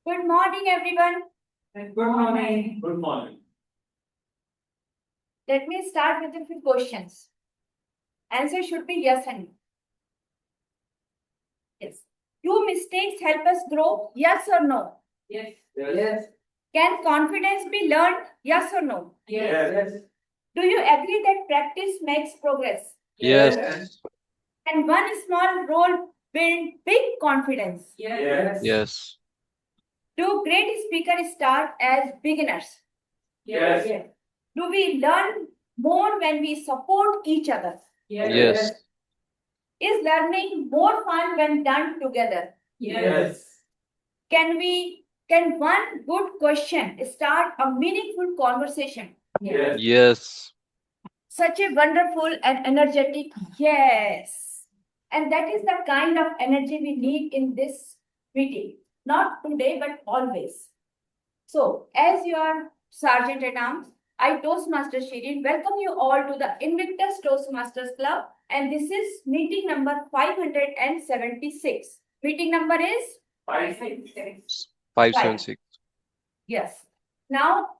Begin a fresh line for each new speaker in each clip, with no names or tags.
Good morning, everyone.
Good morning. Good morning.
Let me start with a few questions. Answer should be yes and no. Yes. Do mistakes help us grow? Yes or no?
Yes. Yes.
Can confidence be learned? Yes or no?
Yes.
Do you agree that practice makes progress?
Yes.
Can one small role build big confidence?
Yes.
Yes.
Do great speakers start as beginners?
Yes.
Do we learn more when we support each other?
Yes.
Is learning more fun when done together?
Yes.
Can one good question start a meaningful conversation?
Yes.
Yes.
Such a wonderful and energetic yes. And that is the kind of energy we need in this meeting. Not today, but always. So, as your Sergeant at Arms, I Toastmaster Shirin welcome you all to the Invictus Toastmasters Club. And this is meeting number 576. Meeting number is
576.
576.
Yes. Now,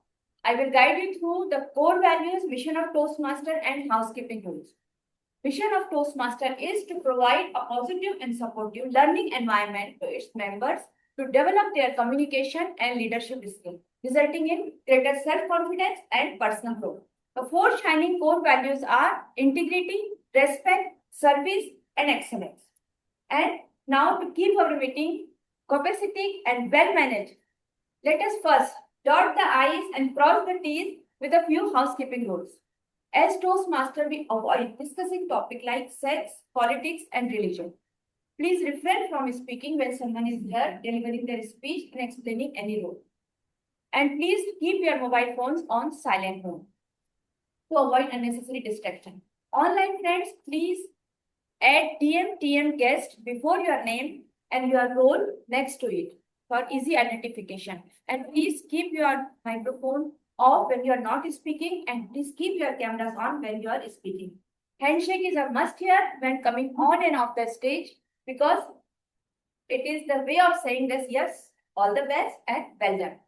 I will guide you through the core values, mission of Toastmaster, and housekeeping rules. Mission of Toastmaster is to provide a positive and supportive learning environment to its members to develop their communication and leadership skills, resulting in greater self-confidence and personal growth. The four shining core values are integrity, respect, service, and excellence. And now to keep our meeting copacetic and well managed, let us first dot the I's and cross the T's with a few housekeeping rules. As Toastmaster, we avoid discussing topics like sex, politics, and religion. Please refrain from speaking when someone is here delivering their speech and explaining any rule. And please keep your mobile phones on silent mode to avoid unnecessary distraction. Online friends, please add TM guest before your name and your role next to it for easy identification. And please keep your microphone off when you are not speaking, and please keep your cameras on when you are speaking. Handshake is a must here when coming on and off the stage because it is the way of saying this yes, all the best, and well done.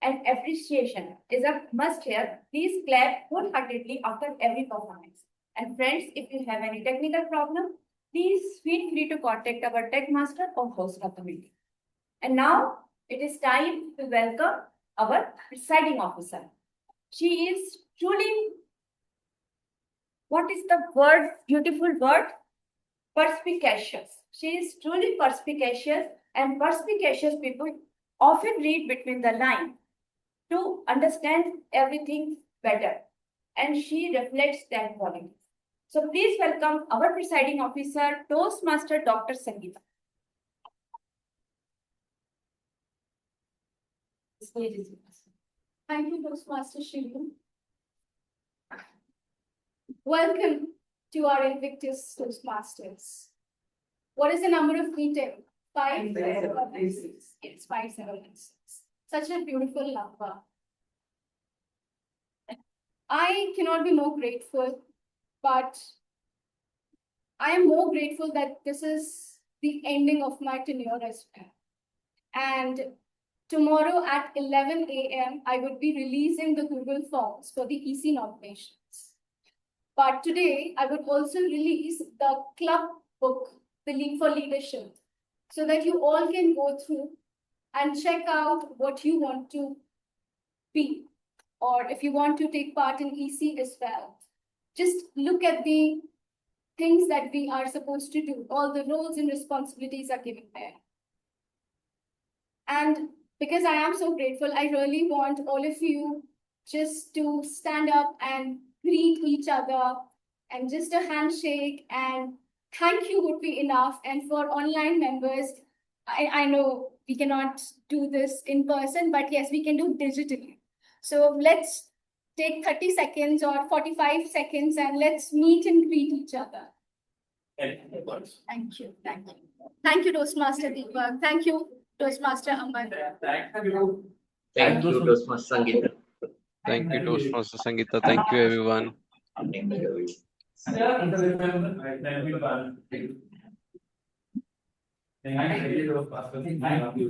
And appreciation is a must here. Please clap wholeheartedly after every performance. And friends, if you have any technical problem, please feel free to contact our tech master or host of the meeting. And now it is time to welcome our presiding officer. She is truly, what is the word, beautiful word? Perspicacious. She is truly perspicacious, and perspicacious people often read between the lines to understand everything better. And she reflects that quality. So please welcome our presiding officer, Toastmaster Dr. Sangeeta. The stage is yours.
Thank you, Toastmaster Shirin. Welcome to our Invictus Toastmasters. What is the number of meeting? 576. It's 576. Such a beautiful number. I cannot be more grateful, but I am more grateful that this is the ending of my tenure as well. And tomorrow at 11 a.m., I would be releasing the Google Forms for the EC nominations. But today, I would also release the club book, the Lead for Leadership, so that you all can go through and check out what you want to be, or if you want to take part in EC as well. Just look at the things that we are supposed to do. All the roles and responsibilities are given there. And because I am so grateful, I really want all of you just to stand up and greet each other, and just a handshake and thank you would be enough. And for online members, I know we cannot do this in person, but yes, we can do digitally. So let's take 30 seconds or 45 seconds and let's meet and greet each other. Thank you. Thank you. Thank you, Toastmaster Deepak. Thank you, Toastmaster Aman.
Thank you.
Thank you, Toastmaster Sangeeta.
Thank you, Toastmaster Sangeeta. Thank you, everyone.
Sir, Thank you.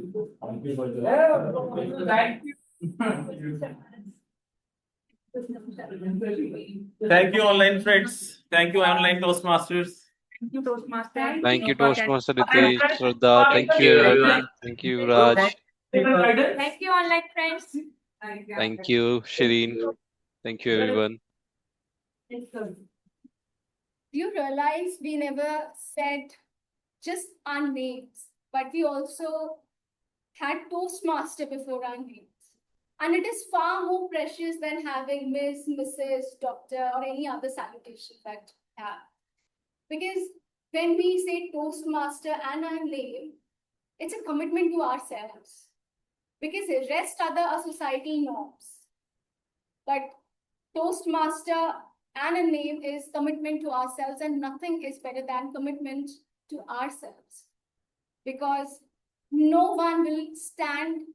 Thank you, online friends. Thank you, online Toastmasters.
Thank you, Toastmaster.
Thank you,
Deepak and-
Toastmaster Ritesh, Shraddha. Thank
Thank
you,
you,
everyone.
everyone.
Thank you, Raj.
Thank you, online friends.
Thank you, Shireen. Thank you, everyone.
Do you realize we never said just our names, but we also had Toastmaster before our names? And it is far more precious than having Miss, Mrs., Doctor, or any other salutation that we have. Because when we say Toastmaster and our name, it's a commitment to ourselves. Because the rest other are societal norms. But Toastmaster and a name is commitment to ourselves, and nothing is better than commitment to ourselves. Because no one will stand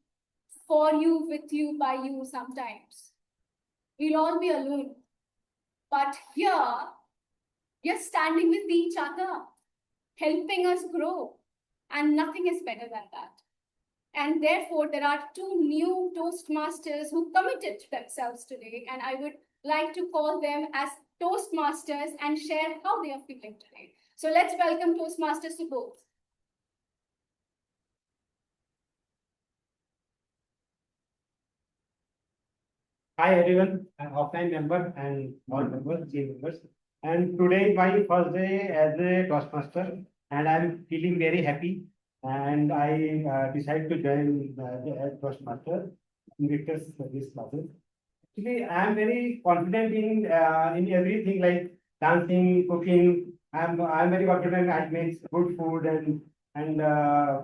for you, with you, by you sometimes. We'll all be alone. But here, you're standing with each other, helping us grow. And nothing is better than that. And therefore, there are two new Toastmasters who committed themselves today. And I would like to call them as Toastmasters and share how they are feeling today. So let's welcome Toastmasters to both.
Hi everyone, I'm offline member and all members, team members. And today is my first day as a Toastmaster, and I'm feeling very happy. And I decided to join as Toastmaster in Victor's service classes. Actually, I'm very confident in everything like dancing, cooking. I'm very confident I make good food and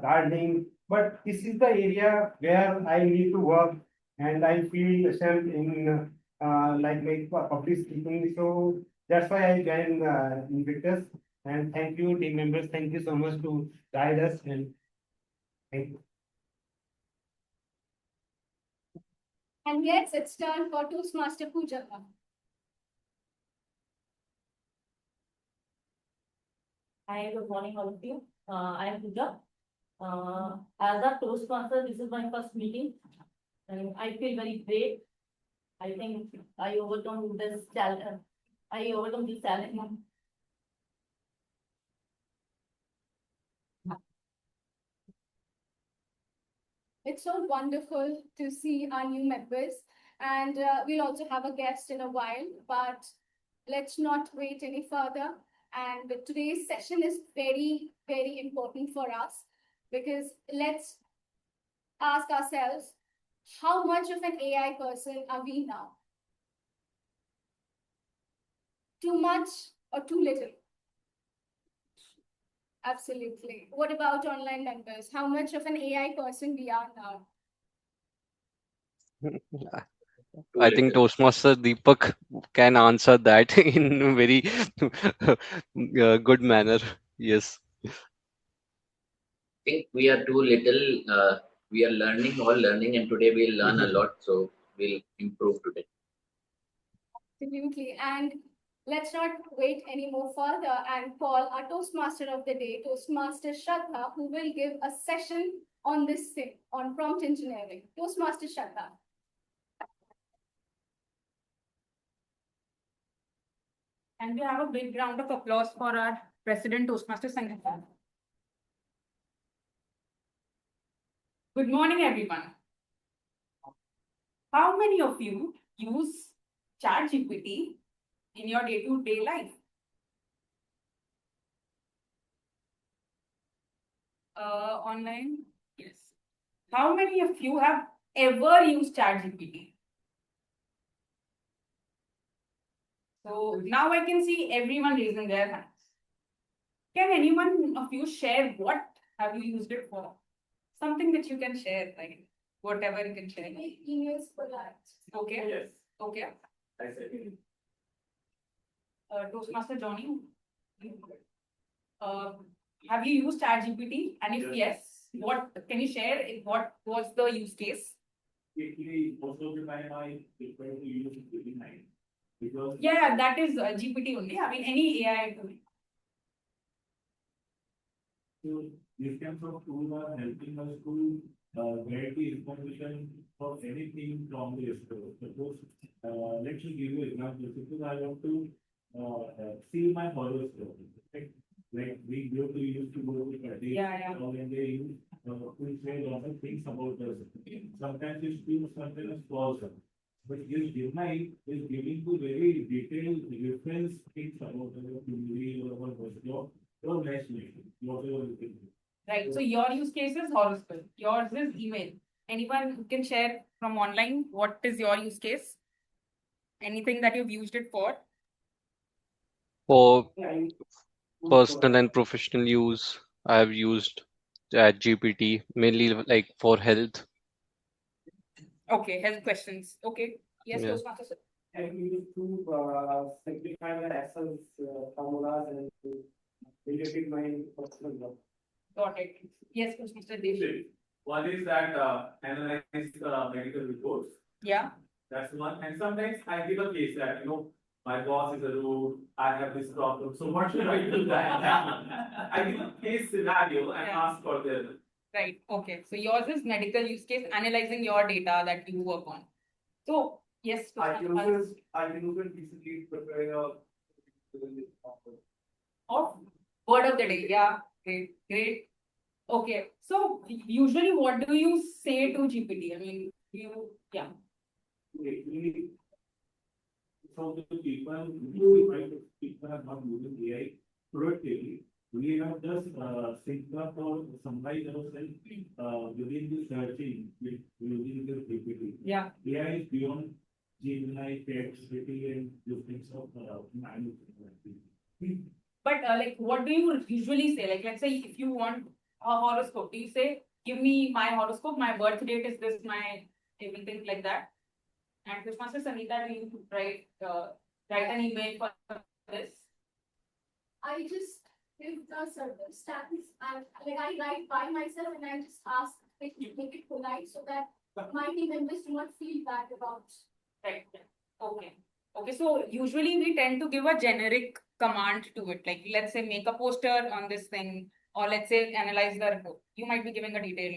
gardening. But this is the area where I need to work, and I feel ashamed in like make public speaking. So that's why I joined Invictus. And thank you, team members. Thank you so much to guide us, and thank you.
And yes, it's time for Toastmaster Puja.
Hi, good morning, all of you. I am Pooja. As a Toastmaster, this is my first meeting, and I feel very great. I think I overcome this challenge. I overcome this challenge.
It's so wonderful to see our new members. And we'll also have a guest in a while, but let's not wait any further. And today's session is very, very important for us because let's ask ourselves, how much of an AI person are we now? Too much or too little? Absolutely. What about online members? How much of an AI person we are now?
I think Toastmaster Deepak can answer that in a very good manner. Yes.
I think we are too little. We are learning, all learning, and today we'll learn a lot. So we'll improve today.
Absolutely. And let's not wait any more further and call our Toastmaster of the day, Toastmaster Shraddha, who will give a session on this thing, on prompt engineering. Toastmaster Shraddha.
And we have a big round of applause for our President Toastmaster Sangeeta. Good morning, everyone. How many of you use ChatGPT in your day-to-day life? Online? Yes. How many of you have ever used ChatGPT? So now I can see everyone raising their hands. Can anyone of you share what have you used it for? Something that you can share, like whatever you can share.
Emails for that.
Okay.
Yes.
Okay.
I said it.
Toastmaster Johnny. Have you used ChatGPT? And if yes, what can you share? What was the use case?
Actually, most of the time I prefer to use Gemini because
Yeah, that is GPT only. I mean, any AI tool.
these kinds of tools are helping us to get the information for anything from the store. Suppose, let me give you an example. Suppose I want to see my horoscope. Right? Like we used to go to Pradeep,
Yeah.
or when they use to say a lot of things about us. Sometimes it's true, sometimes it's false. But this design is giving to very detailed reference things about the community or about horoscope or nationality, whatever it is.
Right. So your use case is horoscope. Yours is email. Anyone who can share from online, what is your use case? Anything that you've used it for?
For
I
personal and professional use, I have used ChatGPT mainly like for health.
Okay, health questions. Okay. Yes,
Yeah.
Toastmaster sir.
I used to simplify the Excel formulas and related my personal work.
Got it. Yes, Toastmaster Dev.
One is that analyze medical reports.
Yeah.
That's one. And sometimes I give a case that, my boss is a rude, I have this problem. So what should I do that? I give a case scenario and
Yeah.
ask for the.
Right. Okay. So yours is medical use case, analyzing your data that you work on. So yes, Toastmaster.
I can easily prepare a.
Of word of the day. Yeah. Great. Great. Okay. So usually what do you say to GPT? I mean, yeah.
Actually, from the people, people are not using AI productively. We have just think up or summarize ourselves within the searching with using the GPT.
Yeah.
AI is beyond Gemini, ChatGPT, and these things of management.
But like, what do you usually say? Like, let's say if you want a horoscope, do you say, give me my horoscope, my birth date is this, my everything like that? And Toastmaster Sangeeta, do you write an email for this?
I just give the circumstance and like I write by myself and I just ask like make it polite so that my team members do not feel bad about.
Right. Okay. Okay. So usually we tend to give a generic command to it. Like, let's say make a poster on this thing, or let's say analyze the report. You might be giving a detail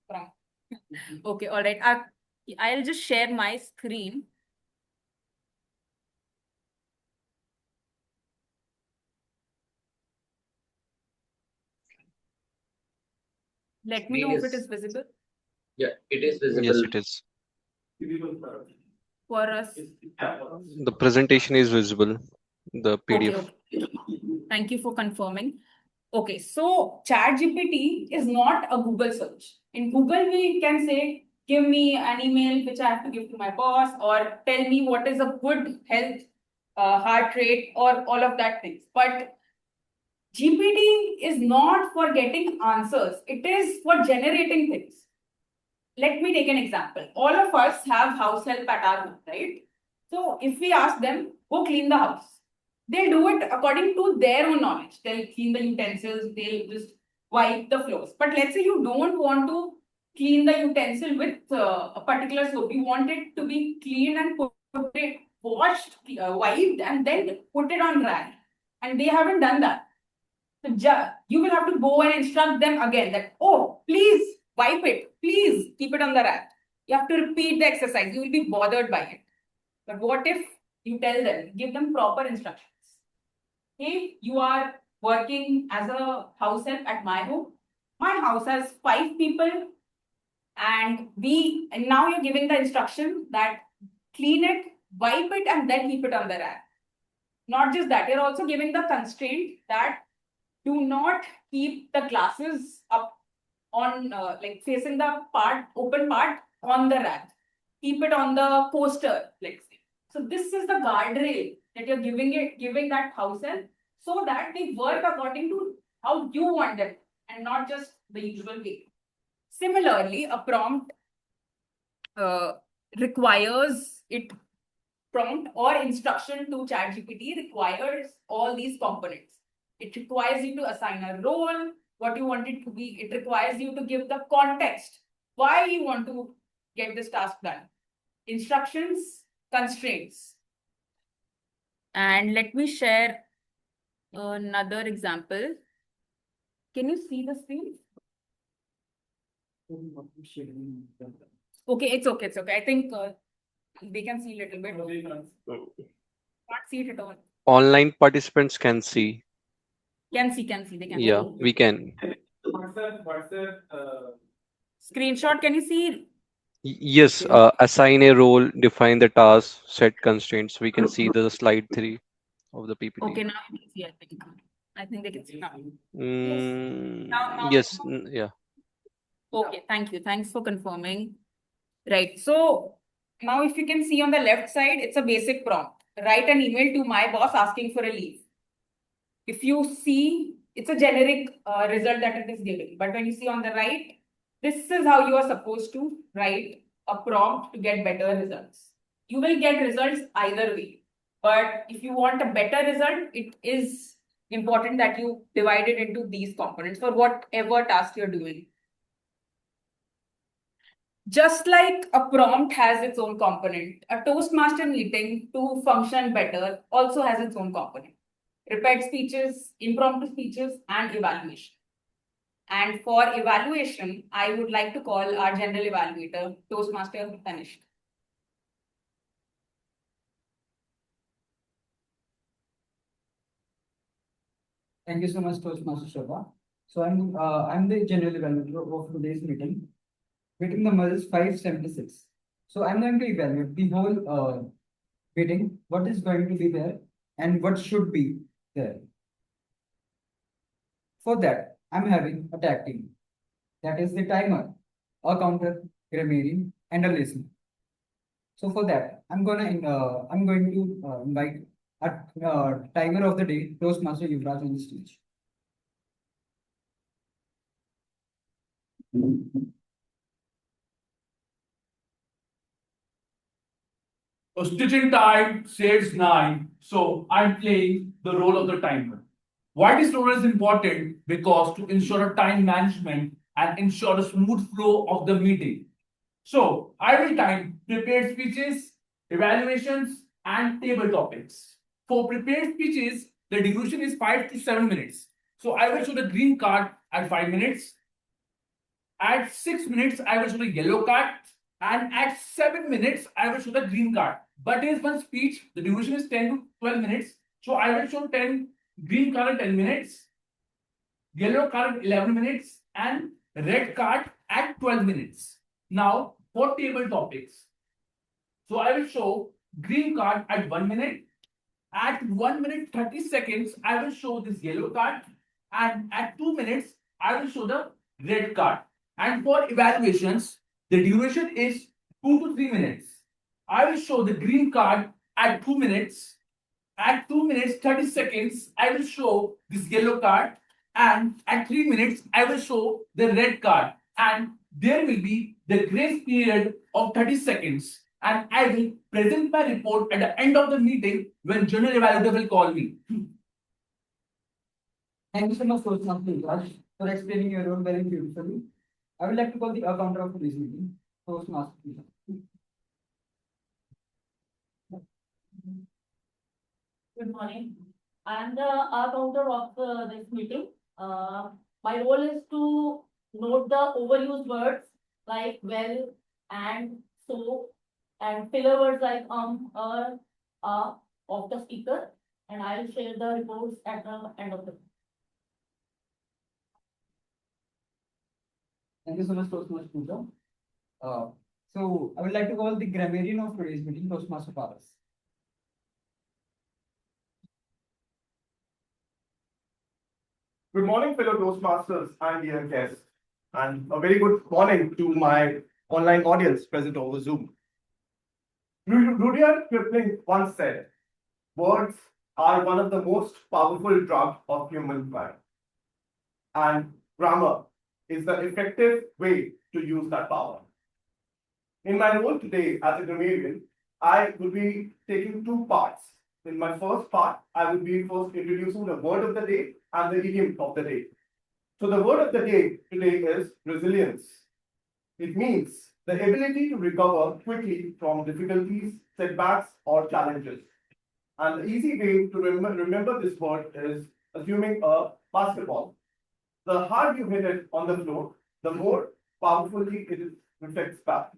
from. Okay. All right. I'll just share my screen. Let me know if it is visible
Yeah, it is visible.
Yes, it is.
for us.
The presentation is visible. The PDF.
Okay. Thank you for confirming. Okay, so ChatGPT is not a Google search. In Google, we can say, give me an email which I have to give to my boss, or tell me what is a good health, heart rate, or all of that things. But GPT is not for getting answers. It is for generating things. Let me take an example. All of us have house help at our home, right? So if we ask them, go clean the house, they'll do it according to their own knowledge. They'll clean the utensils, they'll just wipe the floors. But let's say you don't want to clean the utensil with a particular soap. You want it to be clean and put it, washed, wiped, and then put it on rag. And they haven't done that. So you will have to go and instruct them again that, oh, please wipe it, please keep it on the rack. You have to repeat the exercise. You will be bothered by it. But what if you tell them, give them proper instructions? Hey, you are working as a house help at my home. My house has 5 people, and now you're giving the instruction that clean it, wipe it, and then keep it on the rack. Not just that, you're also giving the constraint that do not keep the glasses up on like facing the open part on the rack. Keep it on the poster, let's say. So this is the guardrail that you're giving that house help, so that they work according to how you want them and not just the usual way. Similarly, a prompt requires it prompt or instruction to ChatGPT requires all these components. It requires you to assign a role, what you want it to be. It requires you to give the context, why you want to get this task done. Instructions, constraints. And let me share another example. Can you see the screen?
Okay, it's okay, it's okay. I think they can see a little bit. Can't see it at all.
Online participants can see.
Can see, they can
Yeah,
see.
we can.
Screenshot, can you see?
Yes, assign a role, define the task, set constraints. We can see the slide 3 of the PPT.
Okay, now you can see, I think. I think they can see now.
Yes, yeah.
Okay, thank you. Thanks for confirming. Right. So now if you can see on the left side, it's a basic prompt. Write an email to my boss asking for a leave. If you see, it's a generic result that it is giving. But when you see on the right, this is how you are supposed to write a prompt to get better results. You will get results either way. But if you want a better result, it is important that you divide it into these components for whatever task you're doing. Just like a prompt has its own component, a Toastmaster meeting to function better also has its own component. Prepared speeches, impromptu speeches, and evaluation. And for evaluation, I would like to call our general evaluator, Toastmaster Tanishq.
Thank you so much, Toastmaster Sradha. So I'm the general evaluator of today's meeting. Meeting number is 576. So I'm going to evaluate the whole meeting, what is going to be there and what should be there. For that, I'm having a tag team. That is the timer, a counter, grammarian, and a listener. So for that, I'm going to invite a timer of the day, Toastmaster Yuvraj, on the stage.
So stitching time saves 9, so I'm playing the role of the timer. Why this role is important? Because to ensure a time management and ensure a smooth flow of the meeting. So I will time prepared speeches, evaluations, and table topics. For prepared speeches, the duration is 5 to 7 minutes. So I will show the green card at 5 minutes. At 6 minutes, I will show the yellow card. And at 7 minutes, I will show the green card. But is one speech, the duration is 10 to 12 minutes. So I will show 10 green card at 10 minutes, yellow card at 11 minutes, and red card at 12 minutes. Now, for table topics. So I will show green card at 1 minute. At 1 minute 30 seconds, I will show this yellow card. And at 2 minutes, I will show the red card. And for evaluations, the duration is 2 to 3 minutes. I will show the green card at 2 minutes. At 2 minutes 30 seconds, I will show this yellow card. And at 3 minutes, I will show the red card. And there will be the grace period of 30 seconds. And I will present my report at the end of the meeting when general evaluator will call me.
Thank you so much, Toastmaster Yuvraj, for explaining your role very beautifully. I would like to call the counter of today's meeting, Toastmaster Yuvraj.
Good morning. I am the counter of this meeting. My role is to note the overused words like well and so, and filler words like of the speaker, and I will share the reports at the end of the.
Thank you so much, Toastmaster Pooja. So I would like to call the grammarian of today's meeting, Toastmaster Paras.
Good morning, fellow Toastmasters and dear guests, and a very good morning to my online audience present over Zoom. Rudyard Kipling once said, words are one of the most powerful drugs of humankind, and grammar is the effective way to use that power. In my role today as a grammarian, I will be taking two parts. In my first part, I will be first introducing the word of the day and the idiom of the day. So the word of the day today is resilience. It means the ability to recover quickly from difficulties, setbacks, or challenges. And the easy way to remember this word is assuming a basketball. The harder you hit it on the floor, the more powerfully it reflects back.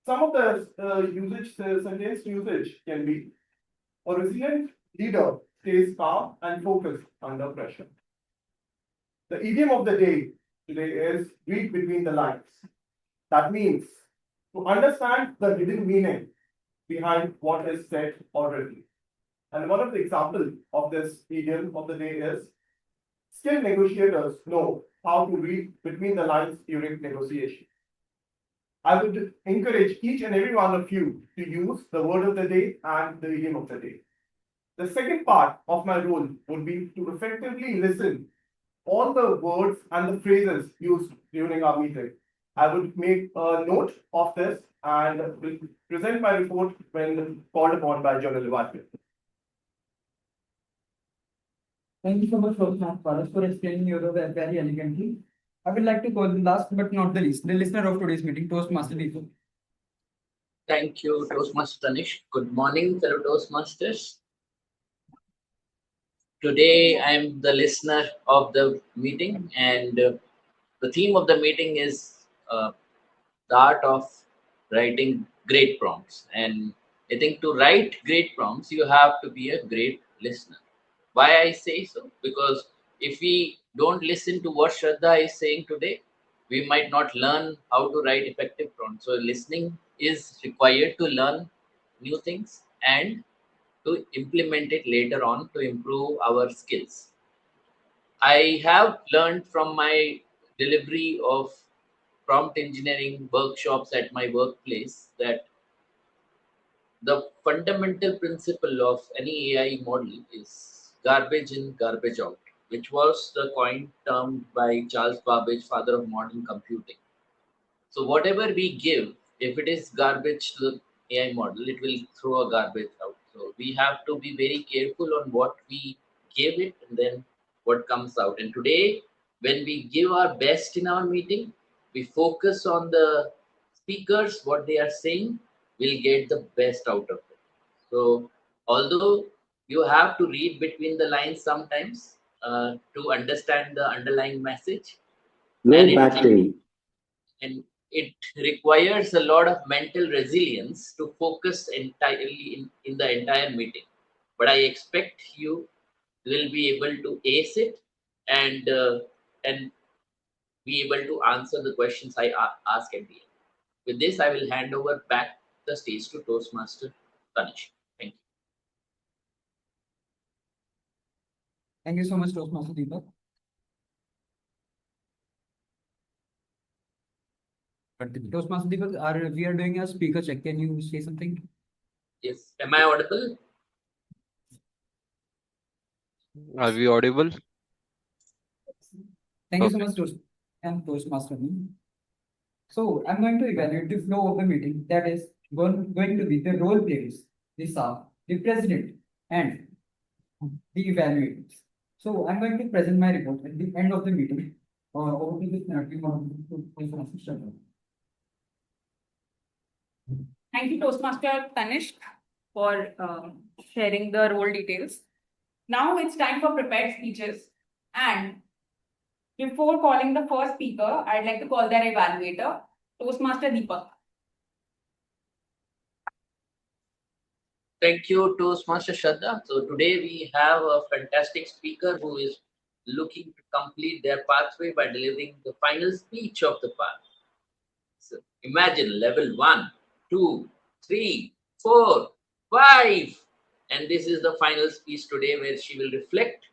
Some of the sentence usage can be: a resilient leader stays calm and focused under pressure. The idiom of the day today is read between the lines. That means to understand the hidden meaning behind what is said or written. And one of the examples of this idiom of the day is: skilled negotiators know how to read between the lines during negotiation. I would encourage each and every one of you to use the word of the day and the idiom of the day. The second part of my role would be to effectively listen all the words and the phrases used during our meeting. I would make a note of this and will present my report when called upon by General Department.
Thank you so much, Paras, for explaining your role very elegantly. I would like to call the last but not the least, the listener of today's meeting, Toastmaster Deepak.
Thank you, Toastmaster Tanish. Good morning, fellow Toastmasters. Today, I am the listener of the meeting, and the theme of the meeting is the art of writing great prompts. And I think to write great prompts, you have to be a great listener. Why I say so? Because if we don't listen to what Shraddha is saying today, we might not learn how to write effective prompts. So listening is required to learn new things and to implement it later on to improve our skills. I have learned from my delivery of prompt engineering workshops at my workplace that the fundamental principle of any AI model is garbage in, garbage out, which was the coined term by Charles Babbage, father of modern computing. So whatever we give, if it is garbage to the AI model, it will throw a garbage out. So we have to be very careful on what we give it and then what comes out. And today, when we give our best in our meeting, we focus on the speakers, what they are saying, we'll get the best out of it. So although you have to read between the lines sometimes to understand the underlying message, and it requires a lot of mental resilience to focus entirely in the entire meeting. But I expect you will be able to ace it and be able to answer the questions I ask at the end. With this, I will hand over back the stage to Toastmaster Tanish. Thank you.
Thank you so much, Toastmaster Deepak. Toastmaster Deepak, we are doing a speaker check. Can you say something?
Yes. Am I audible?
Are we audible?
Thank you so much, Toastmaster. So I'm going to evaluate the flow of the meeting. That is going to be the role players, the staff, the president, and the evaluators. So I'm going to present my report at the end of the meeting. Over to the Toastmaster.
Thank you, Toastmaster Tanishq, for sharing the role details. Now it's time for prepared speeches. And before calling the first speaker, I'd like to call their evaluator, Toastmaster Deepak.
Thank you, Toastmaster Shraddha. So today we have a fantastic speaker who is looking to complete their pathway by delivering the final speech of the path. So imagine level 1, 2, 3, 4, 5. And this is the final speech today where she will reflect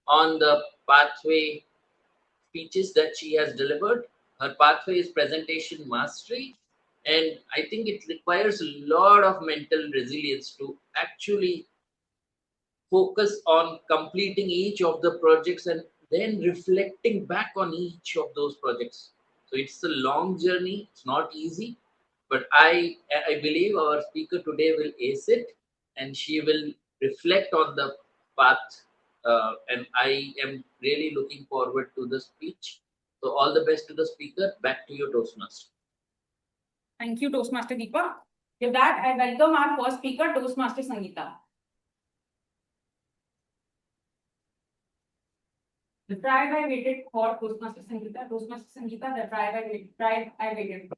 on the pathway speeches that she has delivered. Her pathway is presentation mastery. And I think it requires a lot of mental resilience to actually focus on completing each of the projects and then reflecting back on each of those projects. So it's a long journey. It's not easy, but I believe our speaker today will ace it, and she will reflect on the path. And I am really looking forward to the speech. So all the best to the speaker. Back to you, Toastmaster.
Thank you, Toastmaster Deepak. With that, I welcome our first speaker, Toastmaster Sangeeta. The tribe I waited for Toastmaster Sangeeta, the tribe I waited for.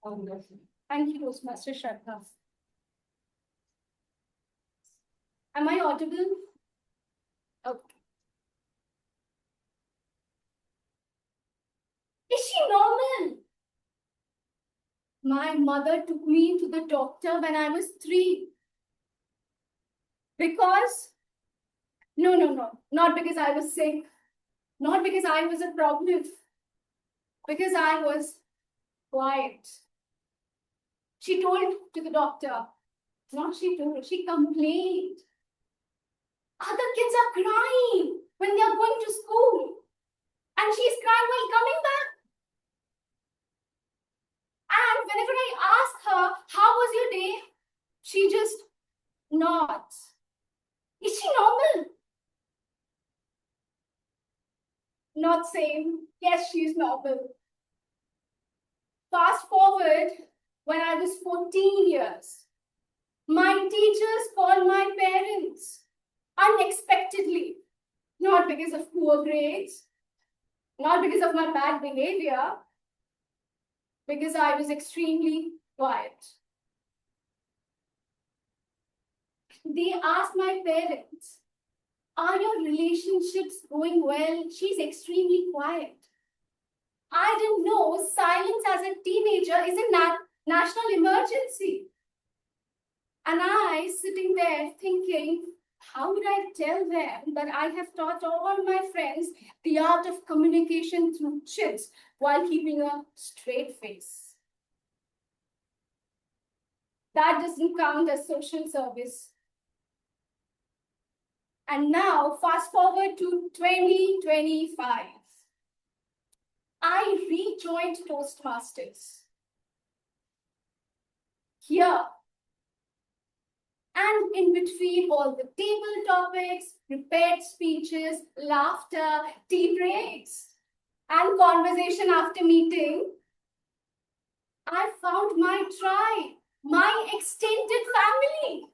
All the best.
Thank you, Toastmaster Shraddha. Am I audible? Okay. Is she normal? My mother took me to the doctor when I was 3. Because, no, not because I was sick, not because I was a problem, because I was quiet. She told to the doctor, not she told, she complained. Other kids are crying when they are going to school, and she's crying while coming back. And whenever I ask her, how was your day? She just nods. Is she normal? Not same. Yes, she's normal. Fast forward, when I was 14 years, my teachers called my parents unexpectedly, not because of poor grades, not because of my bad behavior, because I was extremely quiet. They asked my parents, are your relationships going well? She's extremely quiet. I didn't know silence as a teenager is a national emergency. And I sitting there thinking, how would I tell them that I have taught all my friends the art of communication through chits while keeping a straight face? That doesn't count as social service. And now, fast forward to 2025. I rejoined Toastmasters. Here. And in between all the table topics, prepared speeches, laughter, tea breaks, and conversation after meeting, I found my tribe, my extended family.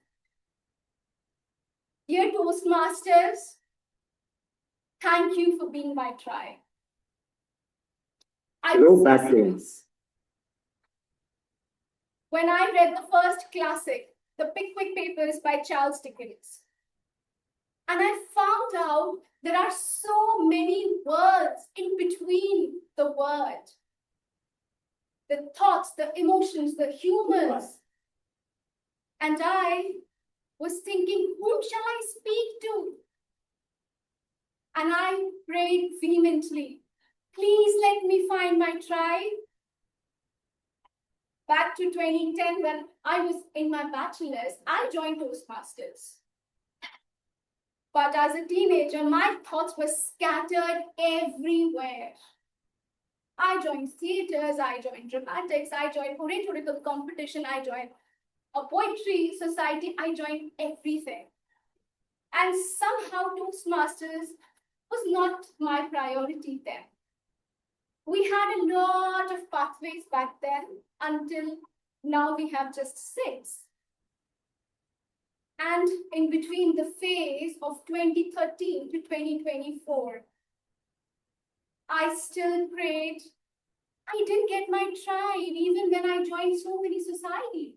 Dear Toastmasters, thank you for being my tribe.
No backgrounds.
When I read the first classic, The Pickwick Papers by Charles Dickens, and I found out there are so many words in between the word. The thoughts, the emotions, the humors. And I was thinking, whom shall I speak to? And I prayed vehemently, please let me find my tribe. Back to 2010, when I was in my bachelor's, I joined Toastmasters. But as a teenager, my thoughts were scattered everywhere. I joined theaters, I joined dramatics, I joined oratorical competition, I joined a poetry society, I joined everything. And somehow Toastmasters was not my priority then. We had a lot of pathways back then until now we have just 6. And in between the phase of 2013 to 2024, I still prayed. I didn't get my tribe even when I joined so many societies.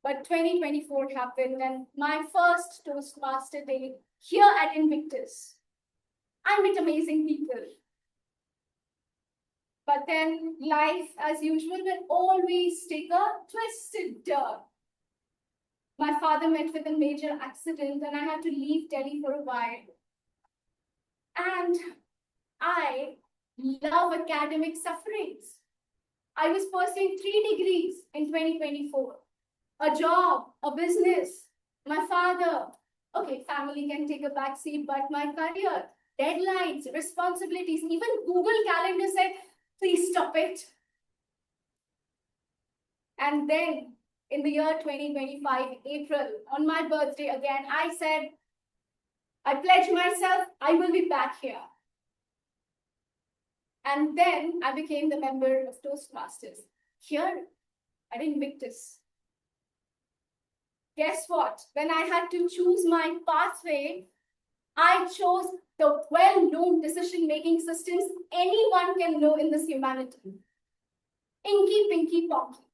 But 2024 happened and my first Toastmaster day here at Invictus. I met amazing people. But then life, as usual, will always take a twisted turn. My father met with a major accident and I had to leave Delhi for a while. And I love academic sufferings. I was pursuing 3 degrees in 2024. A job, a business, my father. Okay, family can take a back seat, but my career, deadlines, responsibilities, even Google Calendar said, please stop it. And then in the year 2025, April, on my birthday again, I said, I pledge myself, I will be back here. And then I became the member of Toastmasters here at Invictus. Guess what? When I had to choose my pathway, I chose the well-known decision-making systems anyone can know in this humanity. Inky, Pinky, Ponky.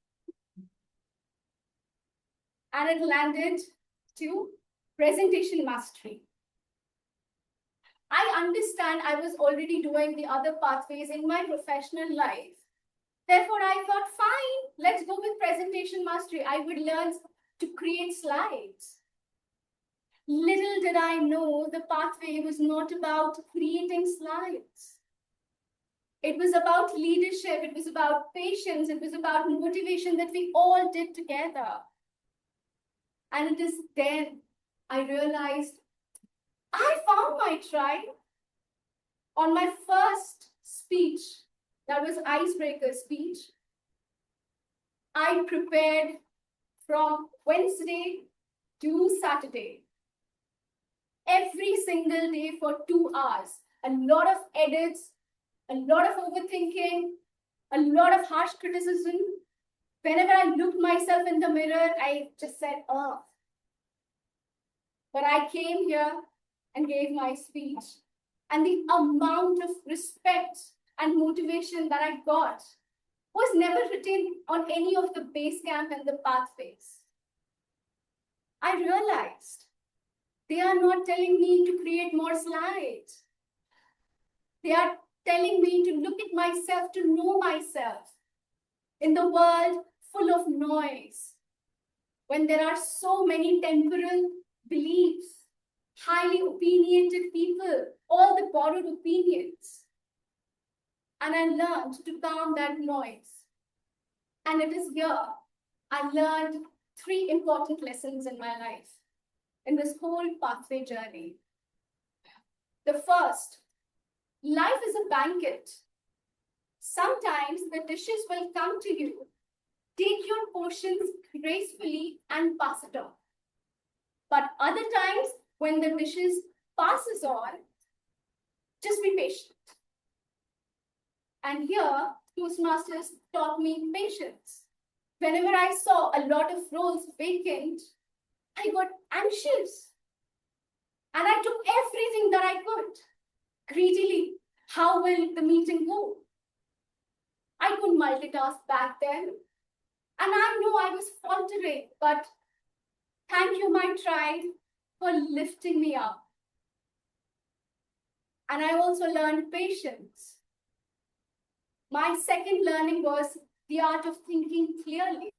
And it landed to presentation mastery. I understand I was already doing the other pathways in my professional life. Therefore, I thought, fine, let's go with presentation mastery. I would learn to create slides. Little did I know the pathway was not about creating slides. It was about leadership, it was about patience, it was about motivation that we all did together. And it is then I realized I found my tribe. On my first speech, that was icebreaker speech, I prepared from Wednesday to Saturday. Every single day for 2 hours. A lot of edits, a lot of overthinking, a lot of harsh criticism. Whenever I looked myself in the mirror, I just said, oh. But I came here and gave my speech. And the amount of respect and motivation that I got was never written on any of the base camp and the pathways. I realized they are not telling me to create more slides. They are telling me to look at myself, to know myself in the world full of noise, when there are so many temporal beliefs, highly opinionated people, all the borrowed opinions. And I learned to calm that noise. And it is here I learned 3 important lessons in my life, in this whole pathway journey. The first, life is a banquet. Sometimes the dishes will come to you. Take your portions gracefully and pass it on. But other times, when the dishes passes on, just be patient. And here, Toastmasters taught me patience. Whenever I saw a lot of roles vacant, I got anxious. And I took everything that I could. Greedily, how will the meeting go? I couldn't multitask back then. And I know I was faltering, but thank you, my tribe, for lifting me up. And I also learned patience. My second learning was the art of thinking clearly.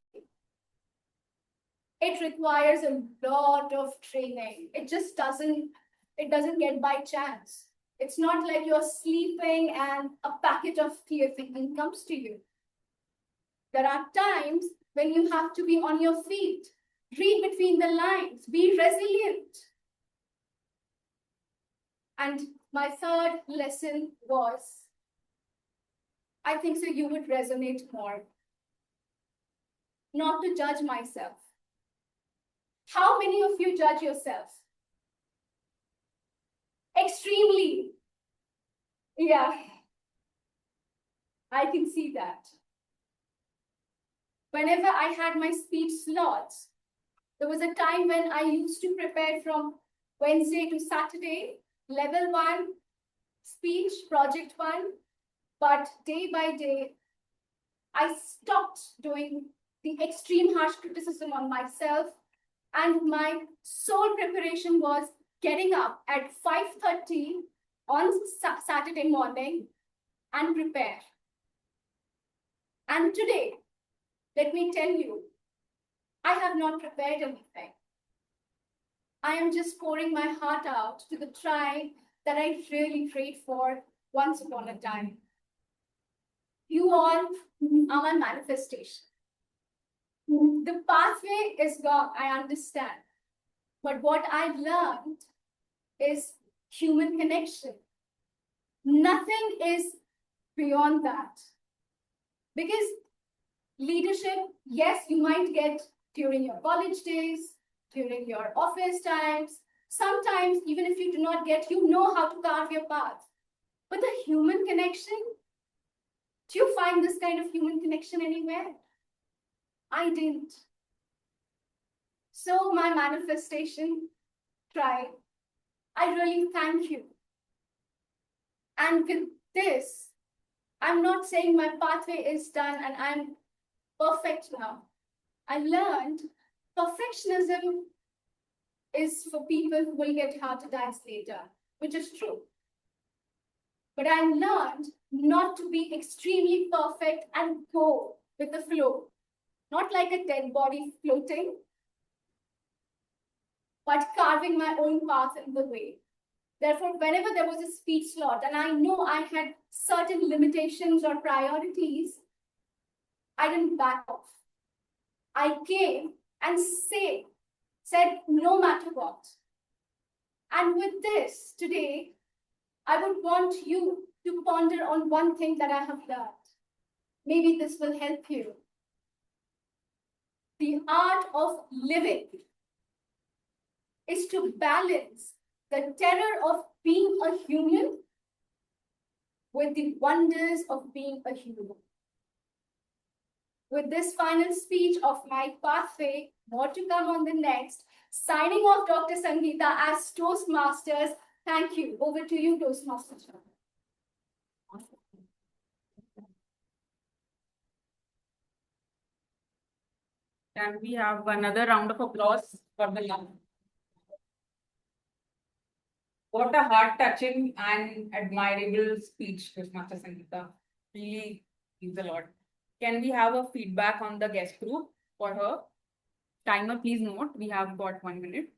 It requires a lot of training. It doesn't get by chance. It's not like you're sleeping and a packet of clear thinking comes to you. There are times when you have to be on your feet, read between the lines, be resilient. And my third lesson was, I think so you would resonate more, not to judge myself. How many of you judge yourself? Extremely. Yeah, I can see that. Whenever I had my speech slots, there was a time when I used to prepare from Wednesday to Saturday, level 1 speech, project 1, but day by day, I stopped doing the extreme harsh criticism on myself, and my sole preparation was getting up at 5:30 on Saturday morning and prepare. And today, let me tell you, I have not prepared anything. I am just pouring my heart out to the tribe that I really prayed for once upon a time. You all are my manifestation. The pathway is gone, I understand. But what I learned is human connection. Nothing is beyond that. Because leadership, yes, you might get during your college days, during your office times. Sometimes, even if you do not get, you know how to carve your path. But the human connection, do you find this kind of human connection anywhere? I didn't. So my manifestation tribe, I really thank you. And with this, I'm not saying my pathway is done and I'm perfect now. I learned perfectionism is for people who will get heart attacks later, which is true. But I learned not to be extremely perfect and go with the flow, not like a dead body floating, but carving my own path in the way. Therefore, whenever there was a speech slot and I know I had certain limitations or priorities, I didn't back off. I came and said no matter what. And with this today, I would want you to ponder on one thing that I have learned. Maybe this will help you. The art of living is to balance the terror of being a human with the wonders of being a human. With this final speech of my pathway, more to come on the next, signing off Dr. Sangeeta as Toastmasters. Thank you. Over to you, Toastmasters.
Can we have another round of applause for the young? What a heart-touching and admirable speech, Toastmaster Sangeeta. Really means a lot. Can we have a feedback on the guest group for her? Timer, please note, we have got 1 minute.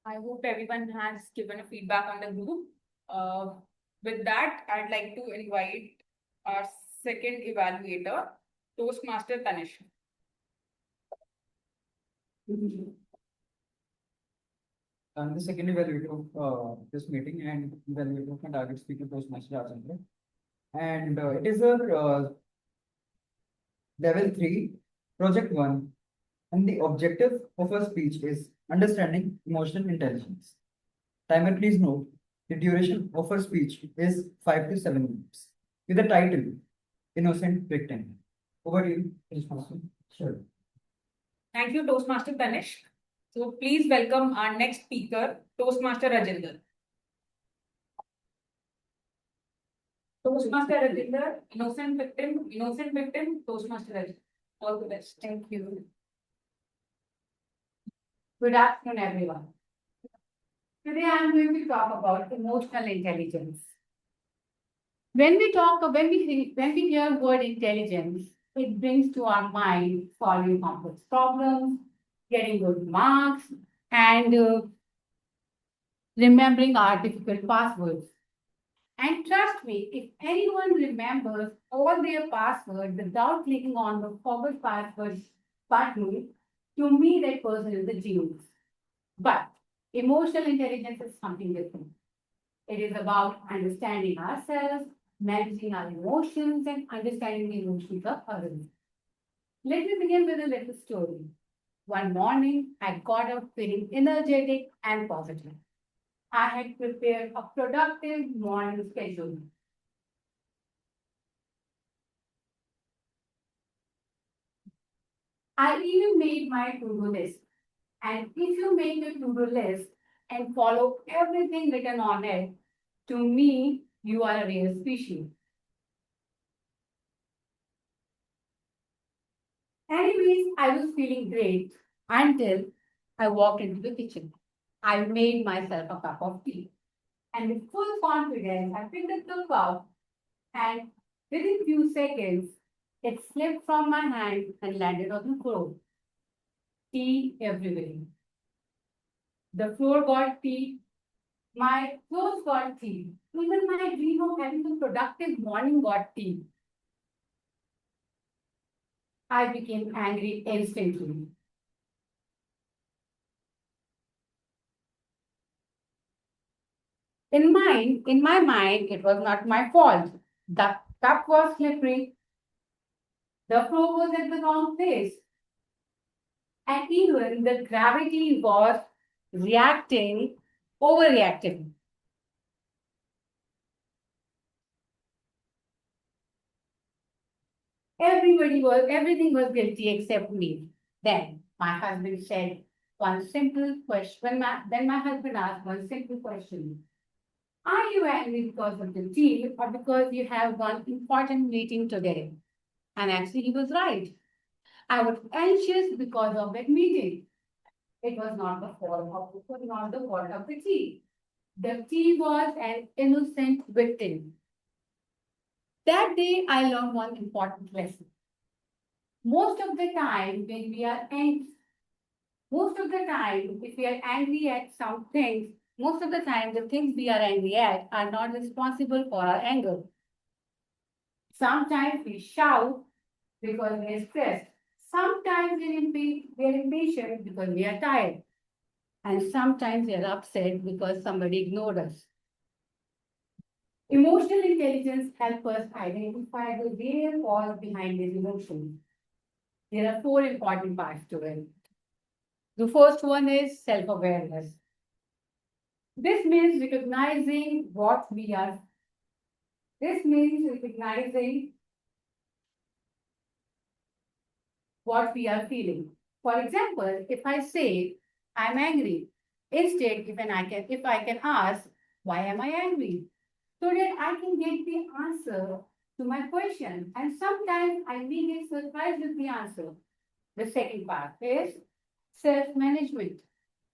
I hope everyone has given a feedback on the group. With that, I'd like to invite our second evaluator, Toastmaster Tanish.
I'm the second evaluator of this meeting and evaluator of my target speaker, Toastmaster Rajendra. And it is a level 3, project 1. And the objective of our speech is understanding emotional intelligence. Timer, please note, the duration of our speech is 5 to 7 minutes with the title, Innocent Victim. Over to you, Toastmaster. Sure.
Thank you, Toastmaster Tanish. So please welcome our next speaker, Toastmaster Rajendra. Toastmaster Rajendra, innocent victim, Toastmaster Rajendra. All the best.
Thank you. Good afternoon, everyone. Today I'm going to talk about emotional intelligence. When we hear word intelligence, it brings to our mind solving complex problems, getting good marks, and remembering our difficult passwords. And trust me, if anyone remembers all their passwords without clicking on the forward password button, to me that person is a genius. But emotional intelligence is something different. It is about understanding ourselves, managing our emotions, and understanding the emotions of others. Let me begin with a little story. One morning, I got up feeling energetic and positive. I had prepared a productive morning schedule. I even made my to-do list. And if you make a to-do list and follow everything written on it, to me, you are a rare species. Anyways, I was feeling great until I walked into the kitchen.
I made myself a cup of tea. And with full confidence, I picked up the cup, and within few seconds, it slipped from my hand and landed on the floor. Tea everywhere. The floor got tea, my clothes got tea, even my dream of having a productive morning got tea. I became angry instantly. In my mind, it was not my fault. The cup was slippery. The floor was at the wrong place. And even the gravity was reacting, overreacting. Everything was guilty except me. Then my husband said one simple question. Then my husband asked one simple question. Are you angry because of the tea or because you have one important meeting today? And actually, he was right. I was anxious because of that meeting. It was not the fault of the tea. The tea was an innocent victim. That day, I learned one important lesson. Most of the time, when we are angry, most of the time, if we are angry at some things, most of the time, the things we are angry at are not responsible for our anger. Sometimes we shout because we are stressed. Sometimes we are impatient because we are tired. And sometimes we are upset because somebody ignored us. Emotional intelligence helps us identify the real cause behind these emotions. There are four important parts to it. The first one is self-awareness. This means recognizing what we are. This means recognizing what we are feeling. For example, if I say I'm angry, instead, if I can ask, why am I angry? So that I can get the answer to my question. And sometimes I may get surprised with the answer. The second part is self-management.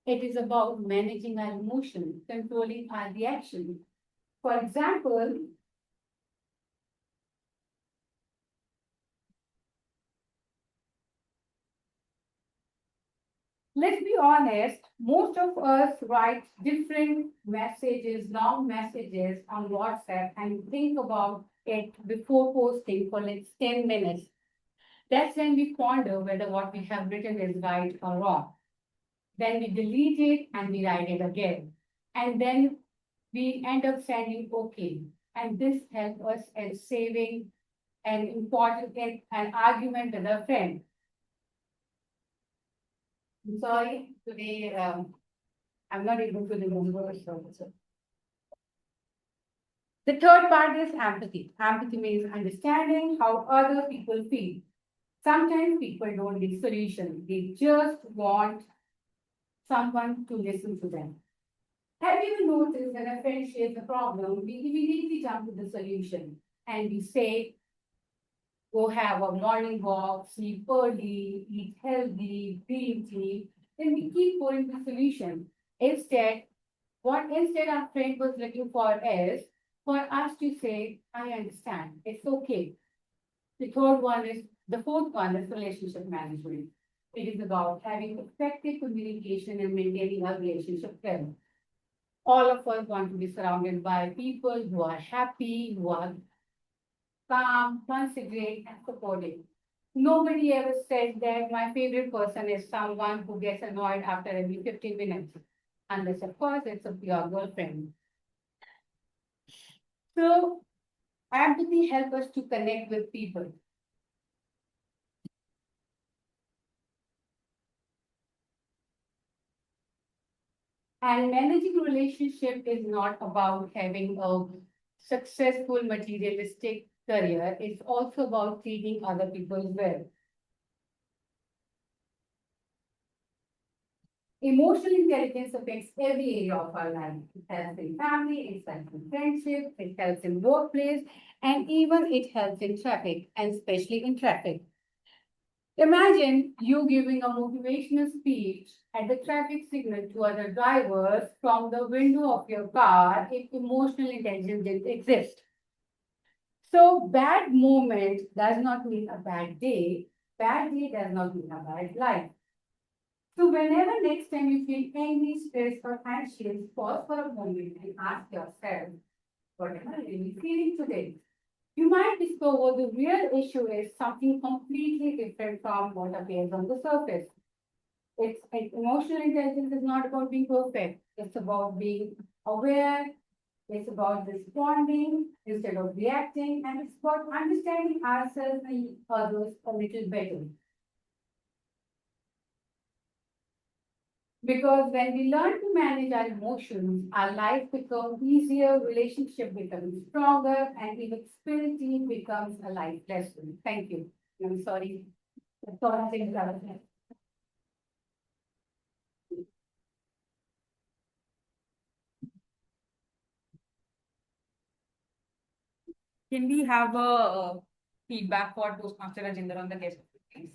It is about managing our emotions, controlling our reaction. For example, let's be honest, most of us write different messages, long messages on WhatsApp and think about it before posting for like 10 minutes. That's when we ponder whether what we have written is right or wrong. Then we delete it and we write it again. And then we end up sending okay. And this helps us in saving an argument with a friend. I'm sorry, today I'm not able to remember. The third part is empathy. Empathy means understanding how other people feel. Sometimes people don't need solutions. They just want someone to listen to them. Have you noticed that a friend shares a problem, we immediately jump to the solution and we say, go have a morning walk, sleep early, eat healthy, green tea. Then we keep going to the solution. Instead our friend was looking for is for us to say, I understand, it's okay. The fourth one is relationship management. It is about having effective communication and maintaining a relationship well. All of us want to be surrounded by people who are happy, who are calm, considerate, and supportive. Nobody ever said that my favorite person is someone who gets annoyed after every 15 minutes, unless, of course, it's your girlfriend. So, empathy helps us to connect with people. And managing relationship is not about having a successful materialistic career. It's also about treating other people well. Emotional intelligence affects every area of our life. It helps in family, it helps in friendship, it helps in workplace, and even it helps in traffic, and especially in traffic. Imagine you giving a motivational speech at the traffic signal to other drivers from the window of your car if emotional intelligence didn't exist. So bad moment does not mean a bad day. Bad day does not mean a bad life. So whenever next time you feel angry, stressed, or anxious, pause for a moment and ask yourself, what am I really feeling today? You might discover the real issue is something completely different from what appears on the surface. Emotional intelligence is not about being perfect. It's about being aware. It's about responding instead of reacting, and it's about understanding ourselves and others a little better. Because when we learn to manage our emotions, our life becomes easier, relationship becomes stronger, and even spirituality becomes a life lesson. Thank you. I'm sorry. That's all I think about that.
Can we have a feedback for Toastmaster Rajinder on the guest, please?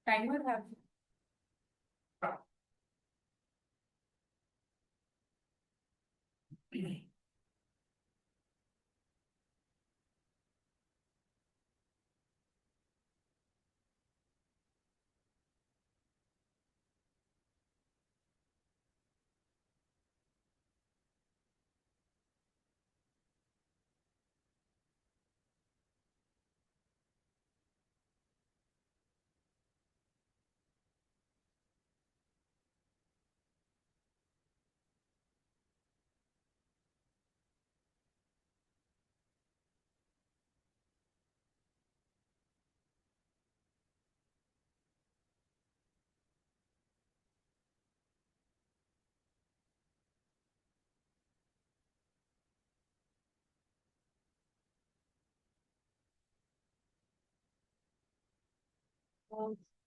Timer have.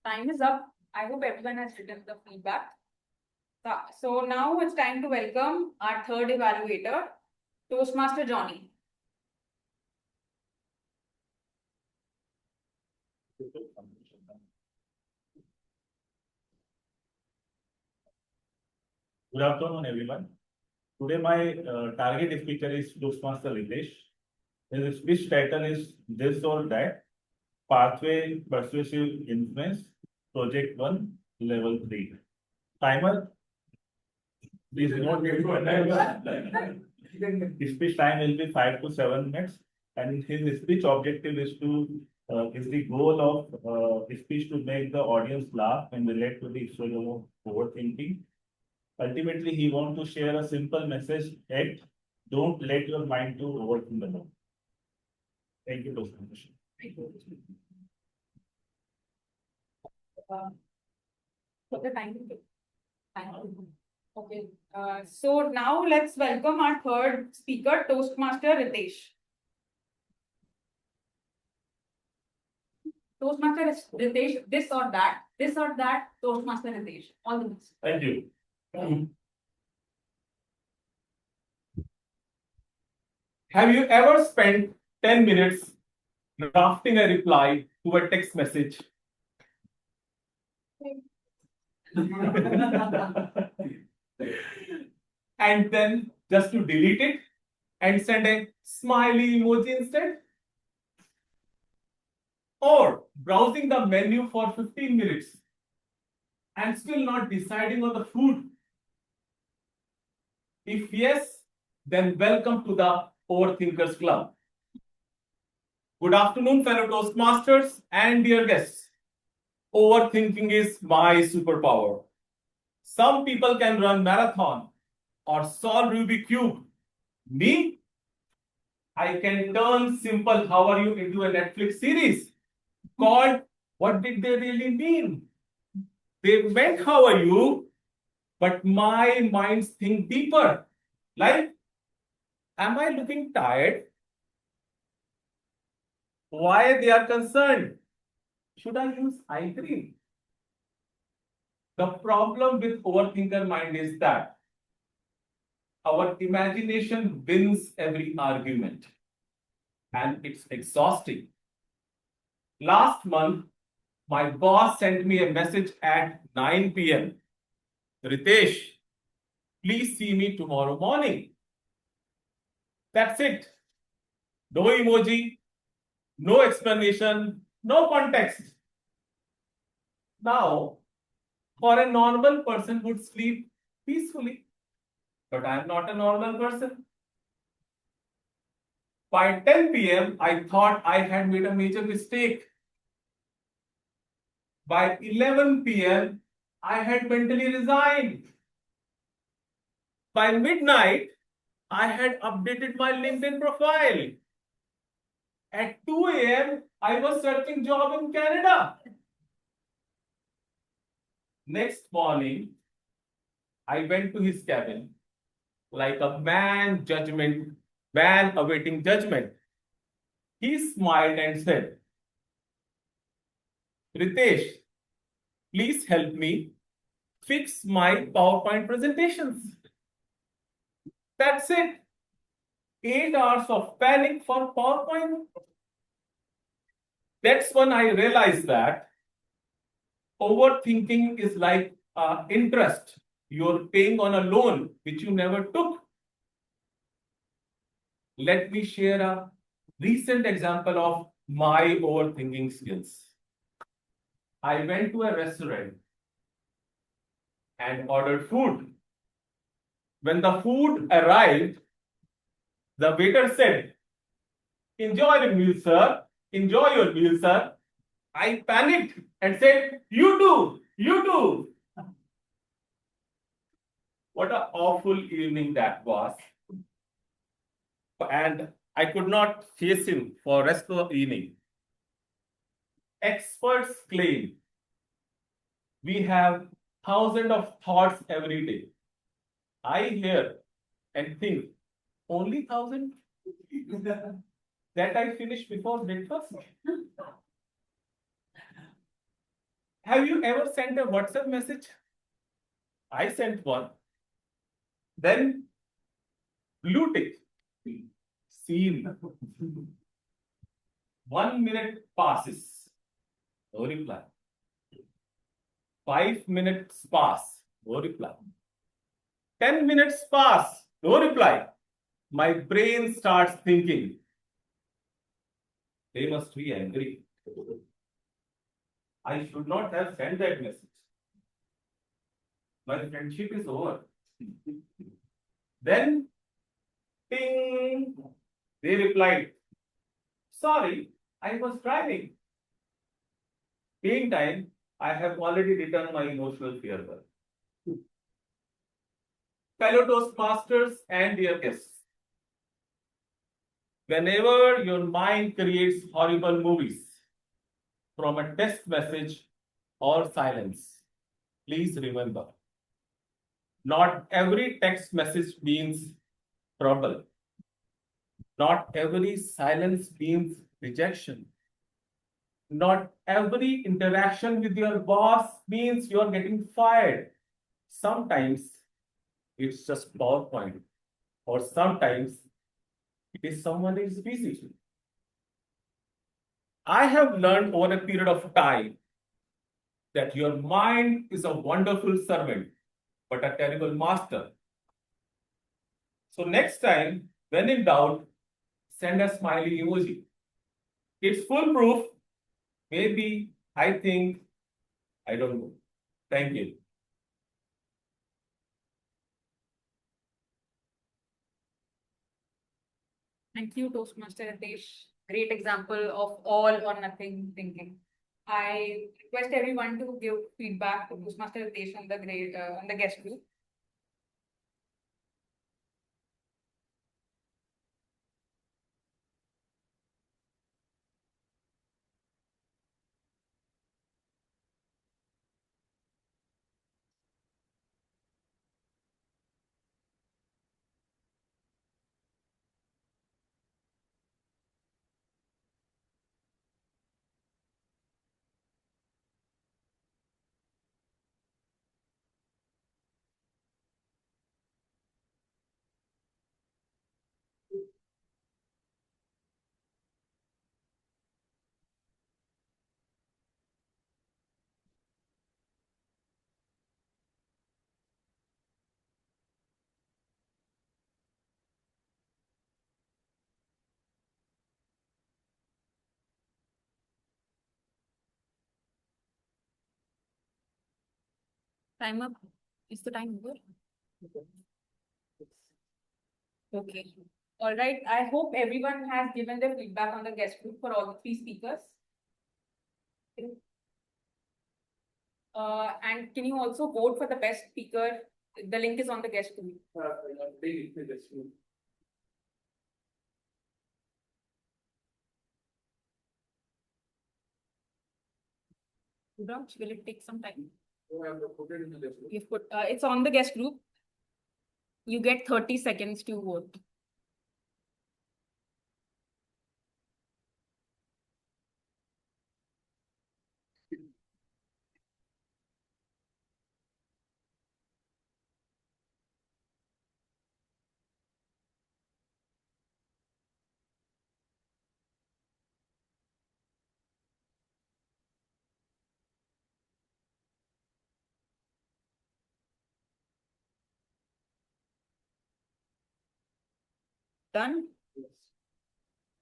Time is up. I hope everyone has written the feedback. So now it's time to welcome our third evaluator, Toastmaster Johnny.
Good afternoon, everyone. Today, my target speaker is Toastmaster Ritesh. His speech title is This or That Pathway Persuasive Influence, Project 1, Level 3. Timer. Please note his speech time will be 5 to 7 minutes, and his speech objective is the goal of speech to make the audience laugh and relate to the issue of overthinking. Ultimately, he wants to share a simple message: act, don't let your mind to overthink alone. Thank you, Toastmaster.
Put the time. Okay. So now let's welcome our third speaker, Toastmaster Ritesh. Toastmaster Ritesh, this or that, Toastmaster Ritesh. All the best.
Thank you.
Have you ever spent 10 minutes drafting a reply to a text message? And then just to delete it and send a smiley emoji instead? Or browsing the menu for 15 minutes and still not deciding on the food? If yes, then welcome to the Overthinkers Club. Good afternoon, fellow Toastmasters and dear guests. Overthinking is my superpower. Some people can run marathon or solve Rubik's Cube. Me? I can turn simple how are you into a Netflix series called What Did They Really Mean? They meant how are you, but my minds think deeper. Like, am I looking tired? Why they are concerned? Should I use eye cream? The problem with overthinker mind is that our imagination wins every argument. and it's exhausting. Last month, my boss sent me a message at 9 p.m. Ritesh, please see me tomorrow morning. That's it. No emoji, no explanation, no context. Now, for a normal person would sleep peacefully, but I am not a normal person. By 10 p.m., I thought I had made a major mistake. By 11 p.m., I had mentally resigned. By midnight, I had updated my LinkedIn profile. At 2 a.m., I was searching job in Canada. Next morning, I went to his cabin like a man awaiting judgment. He smiled and said, Ritesh, please help me fix my PowerPoint presentations. That's it. 8 hours of panic for PowerPoint. That's when I realized that overthinking is like interest you're paying on a loan which you never took. Let me share a recent example of my overthinking skills. I went to a restaurant and ordered food. When the food arrived, the waiter said, "Enjoy the meal, sir. Enjoy your meal, sir." I panicked and said, "You too, you too." What an awful evening that was. And I could not face him for the rest of the evening. Experts claim we have thousands of thoughts every day. I hear and think, only 1,000? That I finish before breakfast? Have you ever sent a WhatsApp message? I sent one. Then blue tick. Seen. 1 minute passes. No reply. 5 minutes pass. No reply. 10 minutes pass. No reply. My brain starts thinking, they must be angry. I should not have sent that message. My friendship is over. Then, ping, they replied, sorry, I was driving. Meantime, I have already returned my emotional farewell. Fellow Toastmasters and dear guests, whenever your mind creates horrible movies from a text message or silence, please remember, not every text message means trouble. Not every silence means rejection. Not every interaction with your boss means you're getting fired. Sometimes it's just PowerPoint, or sometimes it is someone is busy. I have learned over a period of time that your mind is a wonderful servant, but a terrible master. So next time, when in doubt, send a smiley emoji. It's foolproof. Maybe, I think, I don't know. Thank you.
Thank you, Toastmaster Ritesh. Great example of all or nothing thinking. I request everyone to give feedback to Toastmaster Ritesh on the guest group. Time up. Is the time over? Okay. All right. I hope everyone has given their feedback on the guest group for all the three speakers. And can you also vote for the best speaker? The link is on the guest group. Will it take some time? You've put, it's on the guest group. You get 30 seconds to vote. Done?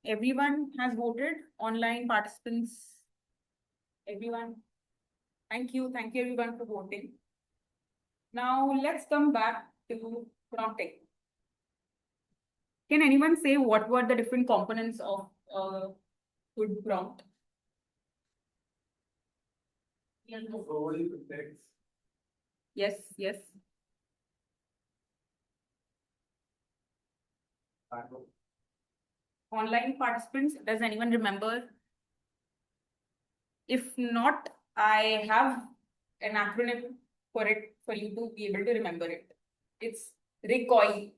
Everyone has voted, online participants, everyone. Thank you everyone for voting. Now let's come back to prompting. Can anyone say what were the different components of a good prompt? Yes, yes. Online participants, does anyone remember? If not, I have an acronym for it for you to be able to remember it. It's RECOI.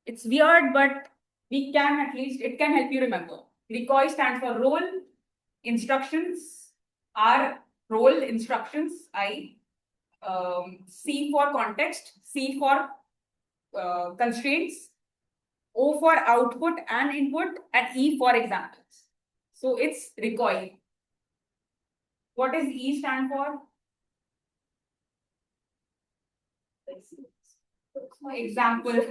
It's weird, but we can at least, it can help you remember. RECOI stands for role, instructions, R, role, instructions, I, C for context, C for constraints, O for output and input, and E for examples. So it's RECOI. What does E stand for? Example.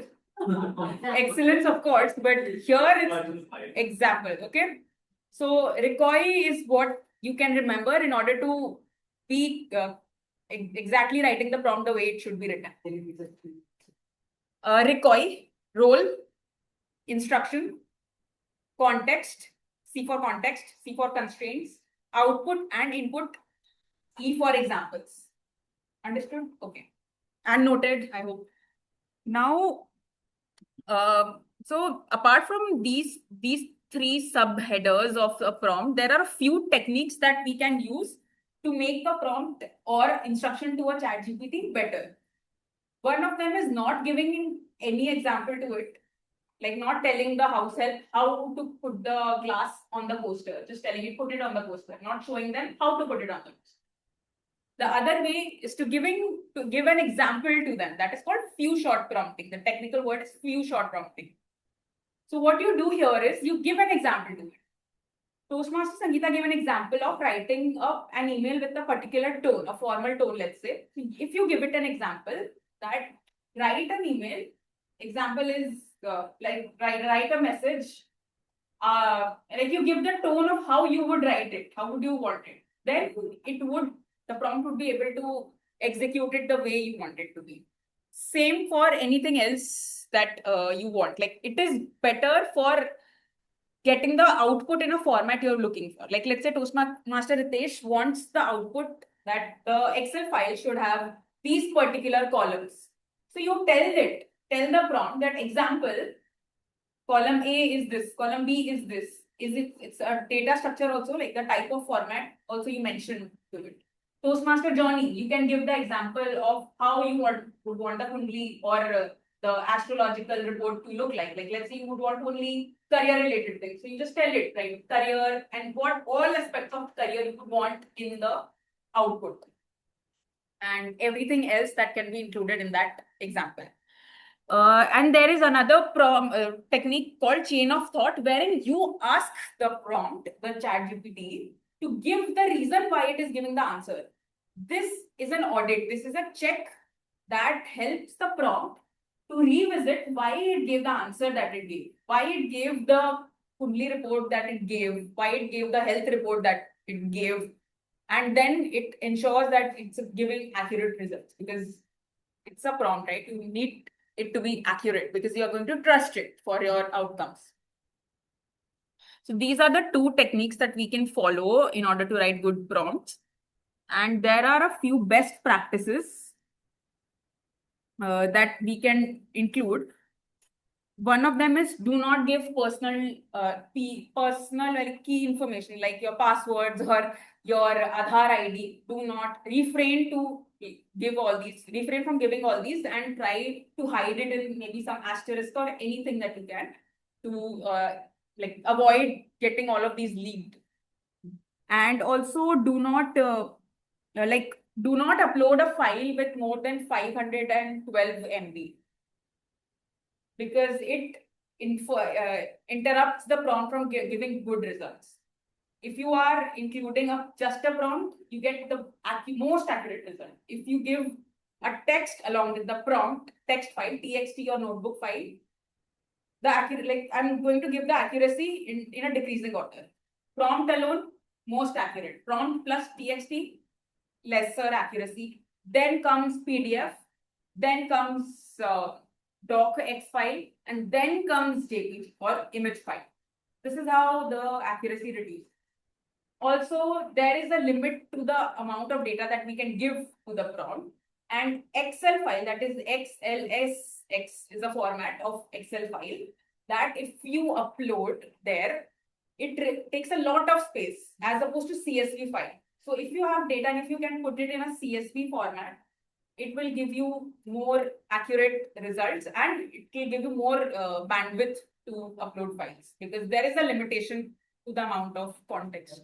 Excellence, of course, but here it's example. Okay. So RECOI is what you can remember in order to be exactly writing the prompt the way it should be written. RECOI, role, instruction, context, C for context, C for constraints, output and input, E for examples. Understood? Okay. And noted, I hope. Now, so apart from these three subheaders of a prompt, there are a few techniques that we can use to make the prompt or instruction to a ChatGPT better. One of them is not giving any example to it, like not telling the house help how to put the glass on the coaster, just telling it put it on the coaster, not showing them how to put it on the coaster. The other way is to give an example to them. That is called few shot prompting. The technical word is few shot prompting. So what you do here is you give an example to it. Toastmaster Sangeeta gave an example of writing up an email with a particular tone, a formal tone, let's say. If you give it an example that write an email, example is like write a message, like you give the tone of how you would write it, how would you want it, then the prompt would be able to execute it the way you want it to be. Same for anything else that you want. Like it is better for getting the output in a format you're looking for. Like let's say Toastmaster Ritesh wants the output that the Excel file should have these particular columns. So you tell the prompt that example, column A is this, column B is this. It's a data structure also, like the type of format also you mentioned to it. Toastmaster Johnny, you can give the example of how you would want the Kundli or the astrological report to look like. Like let's say you would want only career related things. So you just tell it, right? Career and what all aspects of career you would want in the output. And everything else that can be included in that example. And there is another technique called chain of thought, wherein you ask the prompt, the ChatGPT, to give the reason why it is giving the answer. This is an audit. This is a check that helps the prompt to revisit why it gave the answer that it gave, why it gave the Kundli report that it gave, why it gave the health report that it gave. And then it ensures that it's giving accurate results because it's a prompt, right? You need it to be accurate because you're going to trust it for your outcomes. So these are the two techniques that we can follow in order to write good prompts. And there are a few best practices that we can include. One of them is do not give personal very key information like your passwords or your Aadhaar ID. Do not refrain from giving all these and try to hide it in maybe some asterisk or anything that you can to avoid getting all of these leaked. And also do not upload a file with more than 512 MB because it interrupts the prompt from giving good results. If you are including just a prompt, you get the most accurate result. If you give a text along with the prompt, text file, txt or notebook file, I'm going to give the accuracy in a decreasing order. Prompt alone, most accurate. Prompt plus txt, lesser accuracy. Then comes PDF. Then comes docx file, and then comes JPG or image file. This is how the accuracy reduces. Also, there is a limit to the amount of data that we can give to the prompt. And Excel file, that is XLSX, is a format of Excel file that if you upload there, it takes a lot of space as opposed to CSV file. So if you have data and if you can put it in a CSV format, it will give you more accurate results and it will give you more bandwidth to upload files because there is a limitation to the amount of context.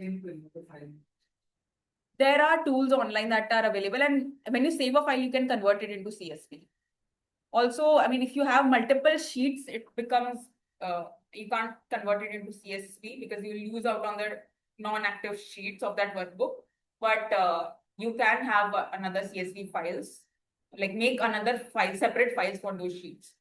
There are tools online that are available, and when you save a file, you can convert it into CSV. Also, I mean, if you have multiple sheets, it becomes you can't convert it into CSV because you'll lose out on the non-active sheets of that workbook. But you can have another CSV files, like make another file, separate files for those sheets.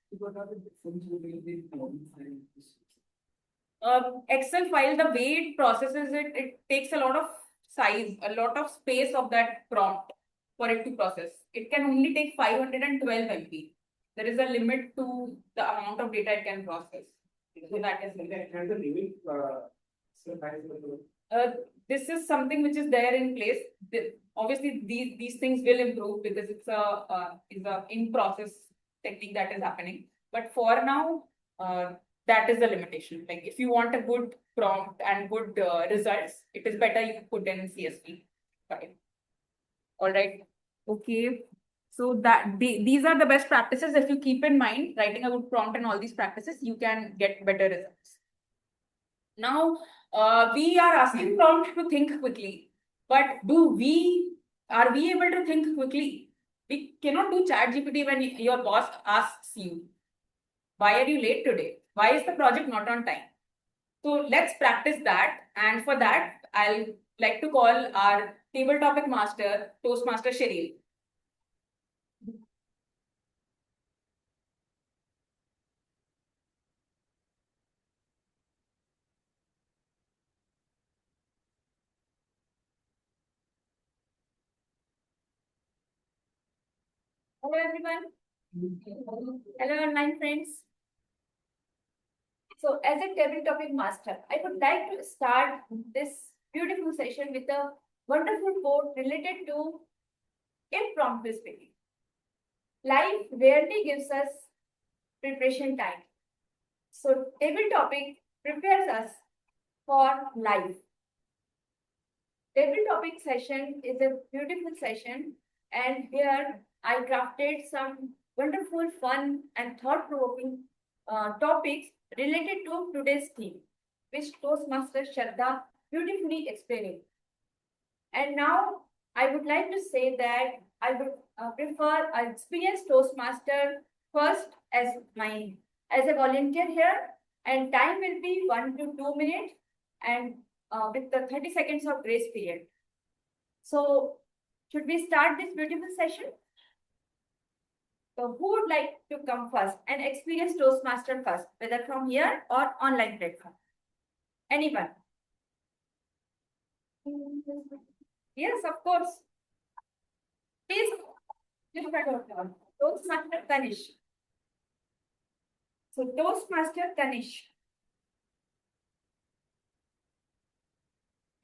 Excel file, the way it processes it, it takes a lot of size, a lot of space of that prompt for it to process. It can only take 512 MB. There is a limit to the amount of data it can process. So that is this is something which is there in place. Obviously, these things will improve because it's a in process technique that is happening. But for now, that is the limitation. Like if you want a good prompt and good results, it is better you put in CSV. Right. All right. Okay. So these are the best practices. If you keep in mind writing a good prompt and all these practices, you can get better results. Now, we are asking prompt to think quickly, but are we able to think quickly? We cannot do ChatGPT when your boss asks you, why are you late today? Why is the project not on time? So let's practice that. And for that, I'll like to call our table topic master, Toastmaster Cheryl. Hello, everyone. Hello, online friends. So, as a table topic master, I would like to start this beautiful session with a wonderful quote related to impromptu speaking. Life rarely gives us preparation time. So, table topic prepares us for life. Table topic session is a beautiful session, and here I crafted some wonderful, fun, and thought-provoking topics related to today's theme, which Toastmaster Sradha beautifully explained. And now I would like to say that I would prefer an experienced Toastmaster first as a volunteer here, and time will be 1 to 2 minutes, and with the 30 seconds of grace period. So, should we start this beautiful session? So, who would like to come first? An experienced Toastmaster first, whether from here or online platform? Anyone?
Yes, of course. Please, Toastmaster Tanish. So, Toastmaster Tanish.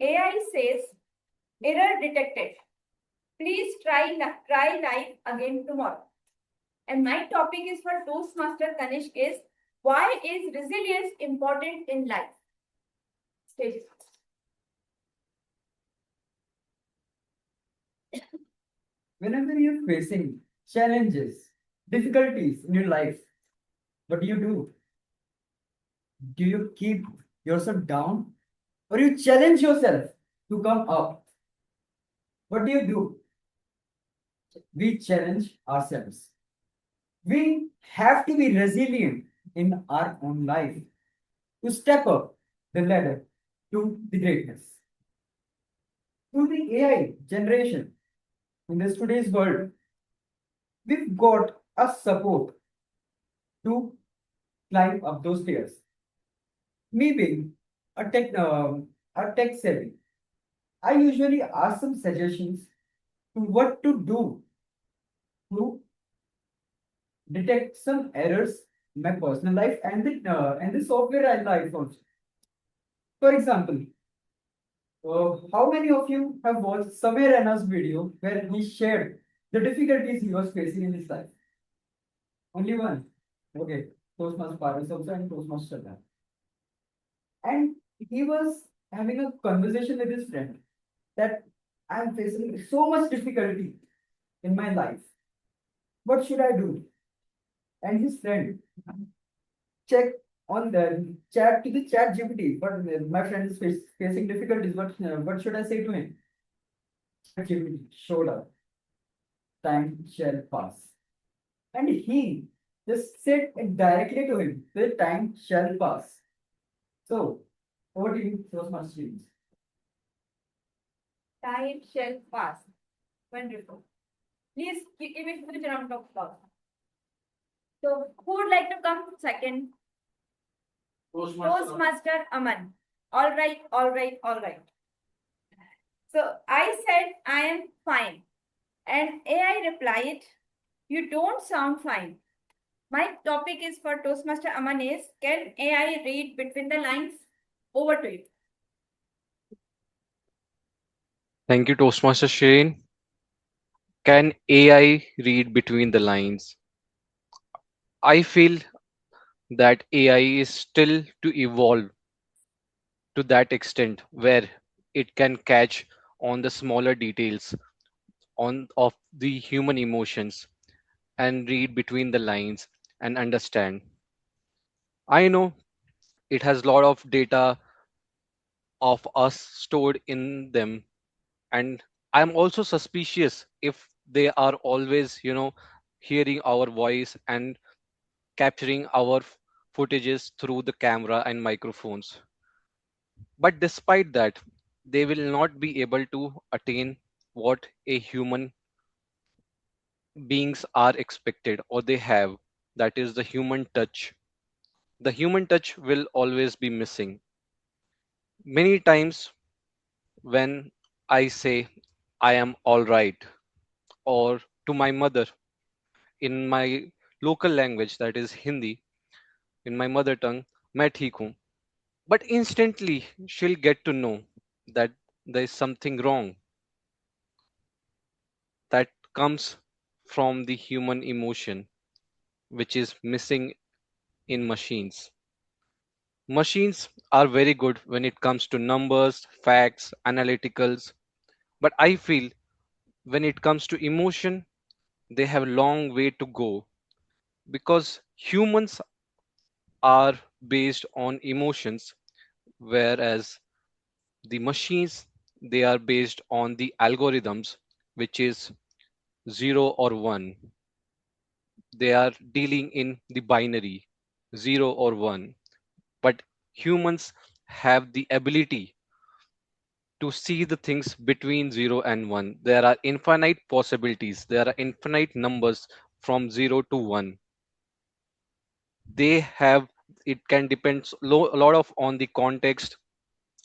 AI says, error detected. Please try live again tomorrow. And my topic is for Toastmaster Tanish is, why is resilience important in life? Stage.
Whenever you're facing challenges, difficulties in your life, what do you do? Do you keep yourself down or you challenge yourself to come up? What do you do? We challenge ourselves. We have to be resilient in our own life to step up the ladder to the greatness. To the AI generation in this today's world, we've got a support to climb up those stairs. Me being a tech savvy, I usually ask some suggestions to what to do to detect some errors in my personal life and the software life also. For example, how many of you have watched Samir Raina's video where he shared the difficulties he was facing in his life? Only one. Okay, Toastmaster Paras also and Toastmaster Sradha. And he was having a conversation with his friend that I'm facing so much difficulty in my life. What should I do? And his friend check on the chat to the chat GPT. But my friend is facing difficulties. What should I say to him? Chat GPT showed up. Time shall pass. And he just said it directly to him. The time shall pass. So, over to you, Toastmaster students.
Time shall pass. Wonderful. Please give me a huge round of applause. So, who would like to come second? Toastmaster Aman. All right, all right, all right. So, I said I am fine. And AI replied, you don't sound fine. My topic is for Toastmaster Aman is, can AI read between the lines? Over to you.
Thank you, Toastmaster Shane. Can AI read between the lines? I feel that AI is still to evolve to that extent where it can catch on the smaller details on of the human emotions and read between the lines and understand. I know it has a lot of data of us stored in them, and I'm also suspicious if they are always, hearing our voice and capturing our footages through the camera and microphones. But despite that, they will not be able to attain what a human beings are expected or they have, that is the human touch. The human touch will always be missing. Many times when I say I am all right, or to my mother in my local language, that is Hindi, in my mother tongue, मैं ठीक हूँ. But instantly she'll get to know that there is something wrong that comes from the human emotion, which is missing in machines. Machines are very good when it comes to numbers, facts, analyticals, but I feel when it comes to emotion, they have a long way to go because humans are based on emotions, whereas the machines they are based on the algorithms, which is 0 or 1. They are dealing in the binary 0 or 1, but humans have the ability to see the things between 0 and 1. There are infinite possibilities, there are infinite numbers from 0 to 1. They have, it can depend a lot of on the context,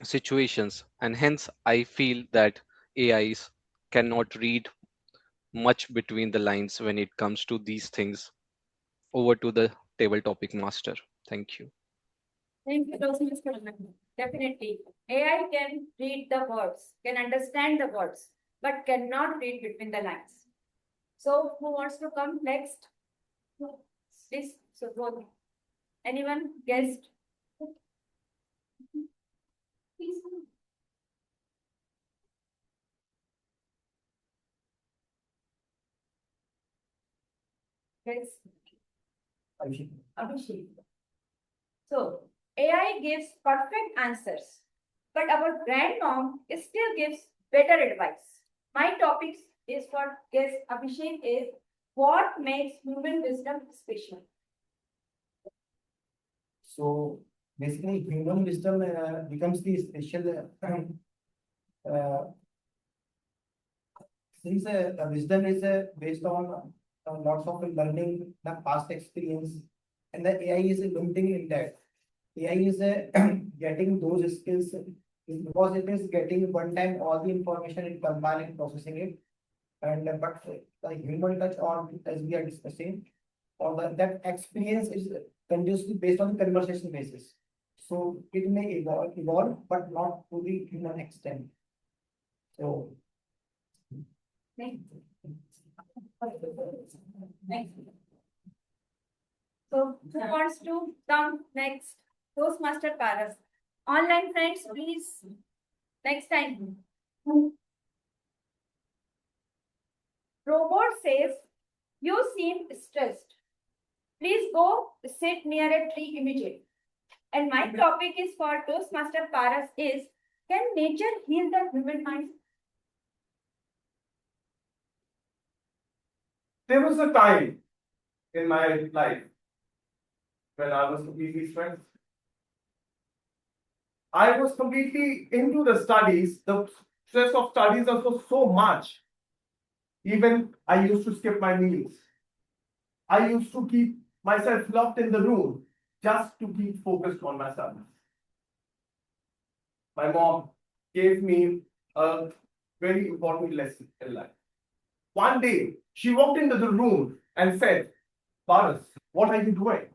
situations, and hence I feel that AIs cannot read much between the lines when it comes to these things. Over to the table topic master. Thank you.
Thank you, Mr. Definitely. AI can read the words, can understand the words, but cannot read between the lines. So, who wants to come next? Please, so go. Anyone? Guest? Please. Yes. Abhishek. So, AI gives perfect answers, but our grandmom still gives better advice. My topic is for guest Abhishek is what makes human wisdom special?
So basically, human wisdom becomes the special since wisdom is based on lots of learning, the past experience, and the AI is limiting in that. AI is getting those skills because it is getting one time all the information and compiling, processing it, and but the human touch on as we are discussing, or that experience is continuously based on the conversation basis. So it may evolve, but not to the human extent. So
Next. Next. So, who wants to come next? Toastmaster Paras. Online friends, please. Next time. Robot says, you seem stressed. Please go sit near a tree immediately. And my topic is for Toastmaster Paras is, can nature heal the human mind?
There was a time in my life when I was completely stressed. I was completely into the studies. The stress of studies was so much. Even I used to skip my meals. I used to keep myself locked in the room just to keep focused on my studies. My mom gave me a very important lesson in life. One day, she walked into the room and said, Paras, what are you doing?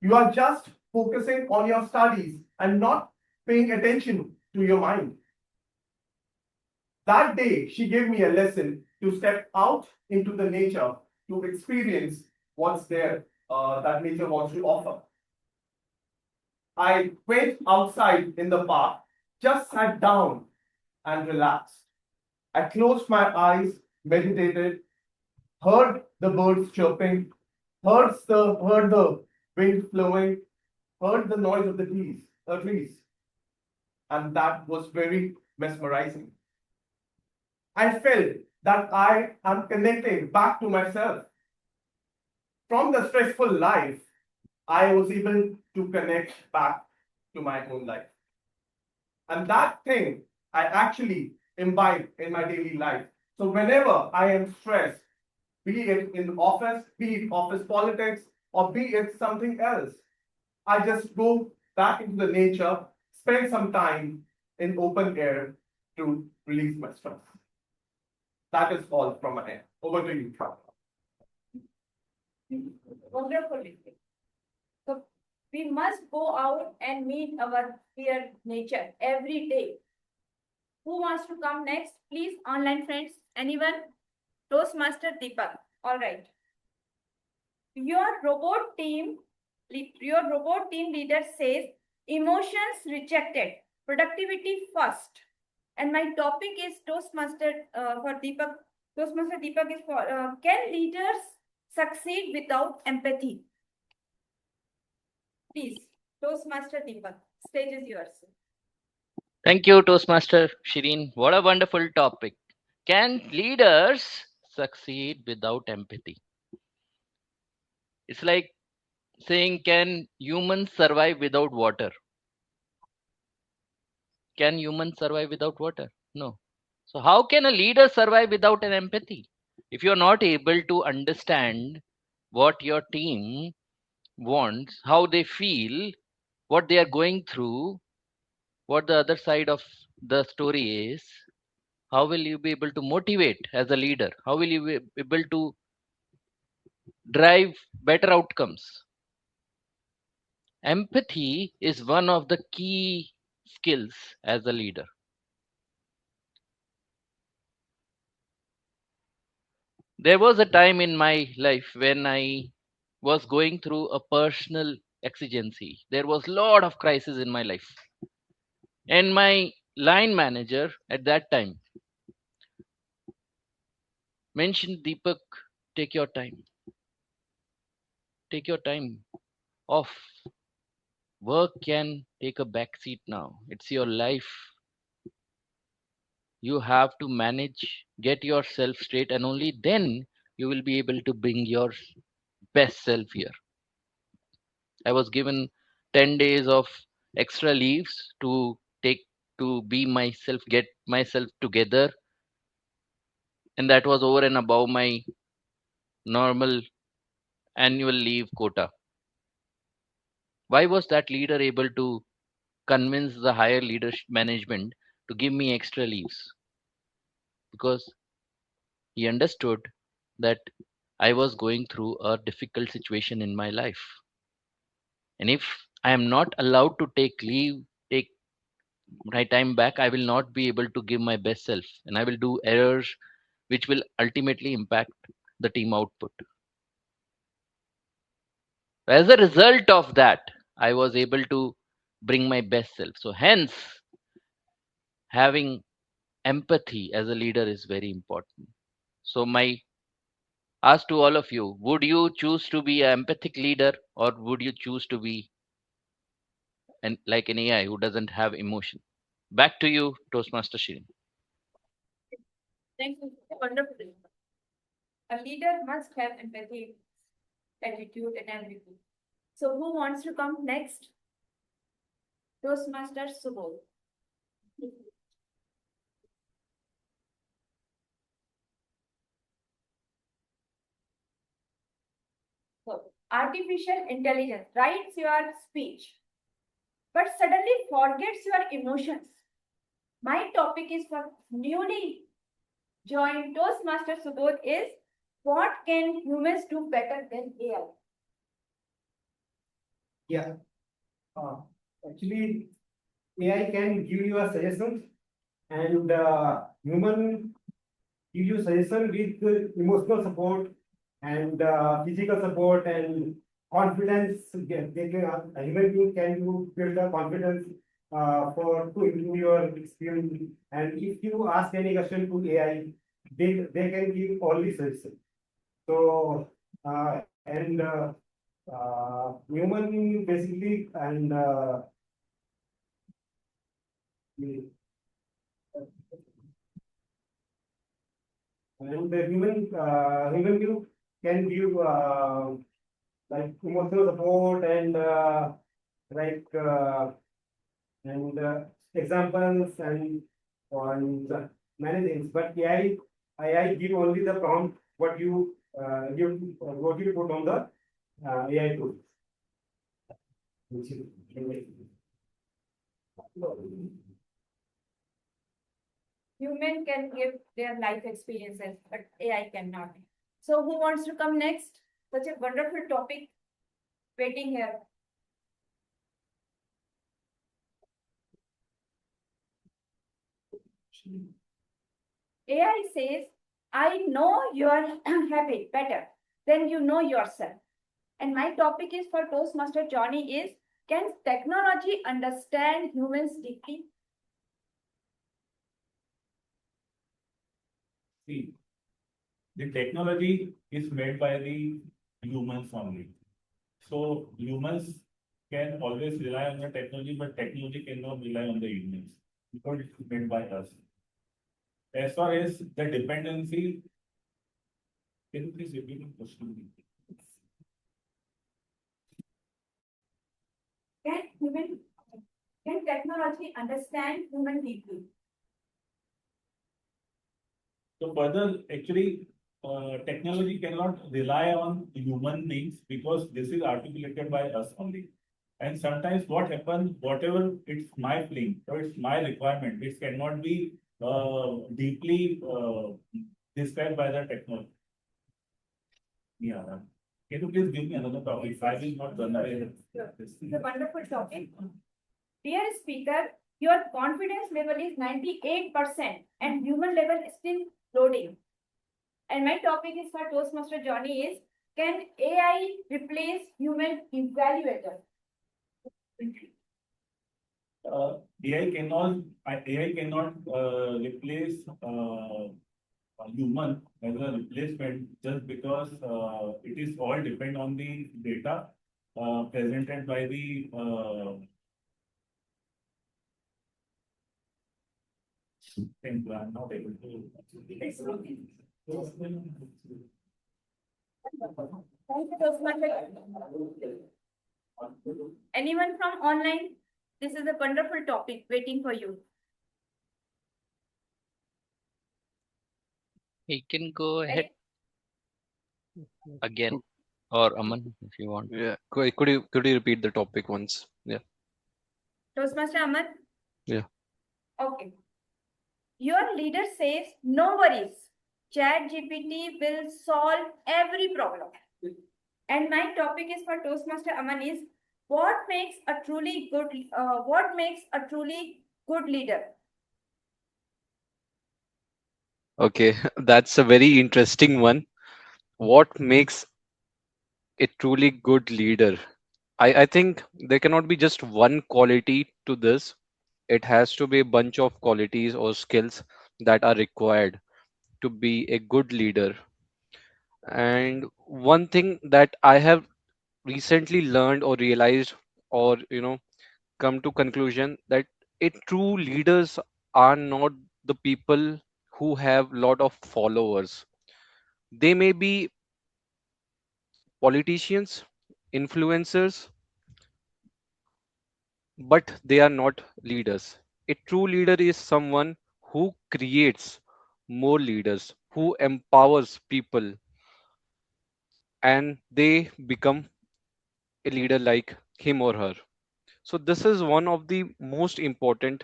You are just focusing on your studies and not paying attention to your mind. That day, she gave me a lesson to step out into the nature to experience what's there that nature wants to offer. I went outside in the park, just sat down and relaxed. I closed my eyes, meditated, heard the birds chirping, heard the wind flowing, heard the noise of the trees, and that was very mesmerizing. I felt that I am connecting back to myself. From the stressful life, I was able to connect back to my own life. And that thing I actually imbibe in my daily life. So whenever I am stressed, be it in office, be it office politics, or be it something else, I just go back into the nature, spend some time in open air to release my stress. That is all from my end. Over to you, Sradha.
Wonderful. So we must go out and meet our dear nature every day. Who wants to come next? Please, online friends. Anyone? Toastmaster Deepak. All right. Your robot team leader says emotions rejected, productivity first. And my topic is Toastmaster for Deepak. Toastmaster Deepak is for can leaders succeed without empathy? Please, Toastmaster Deepak, stage is yours.
Thank you, Toastmaster Shireen. What a wonderful topic. Can leaders succeed without empathy? It's like saying, can humans survive without water? Can humans survive without water? No. So, how can a leader survive without an empathy? If you're not able to understand what your team wants, how they feel, what they are going through, what the other side of the story is, How will you be able to motivate as a leader? How will you be able to drive better outcomes? Empathy is one of the key skills as a leader. There was a time in my life when I was going through a personal exigency. There was a lot of crisis in my life. And my line manager at that time mentioned, Deepak, take your time. Take your time off. Work can take a back seat now. It's your life. You have to manage, get yourself straight, and only then you will be able to bring your best self here. I was given 10 days of extra leaves to take to be myself, get myself together, and that was over and above my normal annual leave quota. Why was that leader able to convince the higher leadership management to give me extra leaves? Because he understood that I was going through a difficult situation in my life. And if I am not allowed to take leave, take my time back, I will not be able to give my best self, and I will do errors which will ultimately impact the team output. As a result of that, I was able to bring my best self. So, hence, having empathy as a leader is very important. So, my ask to all of you, would you choose to be an empathic leader, or would you choose to be like an AI who doesn't have emotion? Back to you, Toastmaster Shirin.
Thank you. Wonderful. A leader must have empathy, attitude, and everything. So, who wants to come next? Toastmaster Subodh. So, artificial intelligence writes your speech, but suddenly forgets your emotions. My topic is for newly joined Toastmaster Subodh is what can humans do better than AI?
Yeah. Actually, AI can give you a suggestion, and human give you suggestion with emotional support and physical support and confidence. They can, a human being can you build a confidence for to improve your experience. And if you ask any question to AI, they can give only suggestion. So and human basically and the human being can give like emotional support and like and examples and on many things. But AI give only the prompt what you put on the AI tool.
Human can give their life experiences, but AI cannot. So, who wants to come next? Such a wonderful topic waiting here. AI says, I know your habit better than you know yourself. And my topic is for Toastmaster Johnny is, can technology understand humans deeply?
See, the technology is made by the humans only. So humans can always rely on the technology, but technology cannot rely on the humans because it's made by us. As far as the dependency, can you please repeat the question?
Can human can technology understand human deeply?
So further, actually, technology cannot rely on human beings because this is articulated by us only. And sometimes what happens, whatever it's my feeling or it's my requirement, it cannot be deeply described by the technology. Yeah. Can you please give me another topic? I will not convey this.
It's a wonderful topic. Dear speaker, your confidence level is 98% and human level is still loading. And my topic is for Toastmaster Johnny is, can AI replace human evaluator?
AI cannot replace a human as a replacement just because it is all depend on the data presented by the thank you, I'm not able to.
Thank you, Toastmaster. Anyone from online? This is a wonderful topic waiting for you.
He can go ahead again, or Aman, if you want.
Yeah. Could you repeat the topic once? Yeah.
Toastmaster Aman?
Yeah.
Okay. Your leader says, no worries. Chat GPT will solve every problem. And my topic is for Toastmaster Aman is, what makes a truly good leader?
Okay, that's a very interesting one. What makes a truly good leader? I think there cannot be just one quality to this. It has to be a bunch of qualities or skills that are required to be a good leader. And one thing that I have recently learned or realized or come to conclusion that a true leaders are not the people who have lot of followers. They may be politicians, influencers, but they are not leaders. A true leader is someone who creates more leaders, who empowers people, and they become a leader like him or her. So this is one of the most important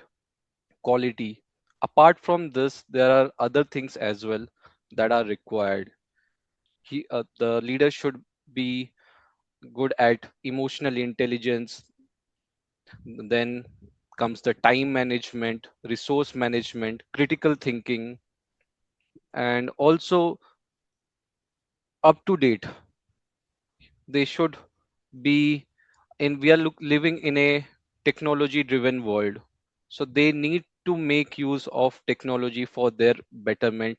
quality. Apart from this, there are other things as well that are required. The leader should be good at emotional intelligence. Then comes the time management, resource management, critical thinking, and also up to date. They should be we are living in a technology driven world. So they need to make use of technology for their betterment,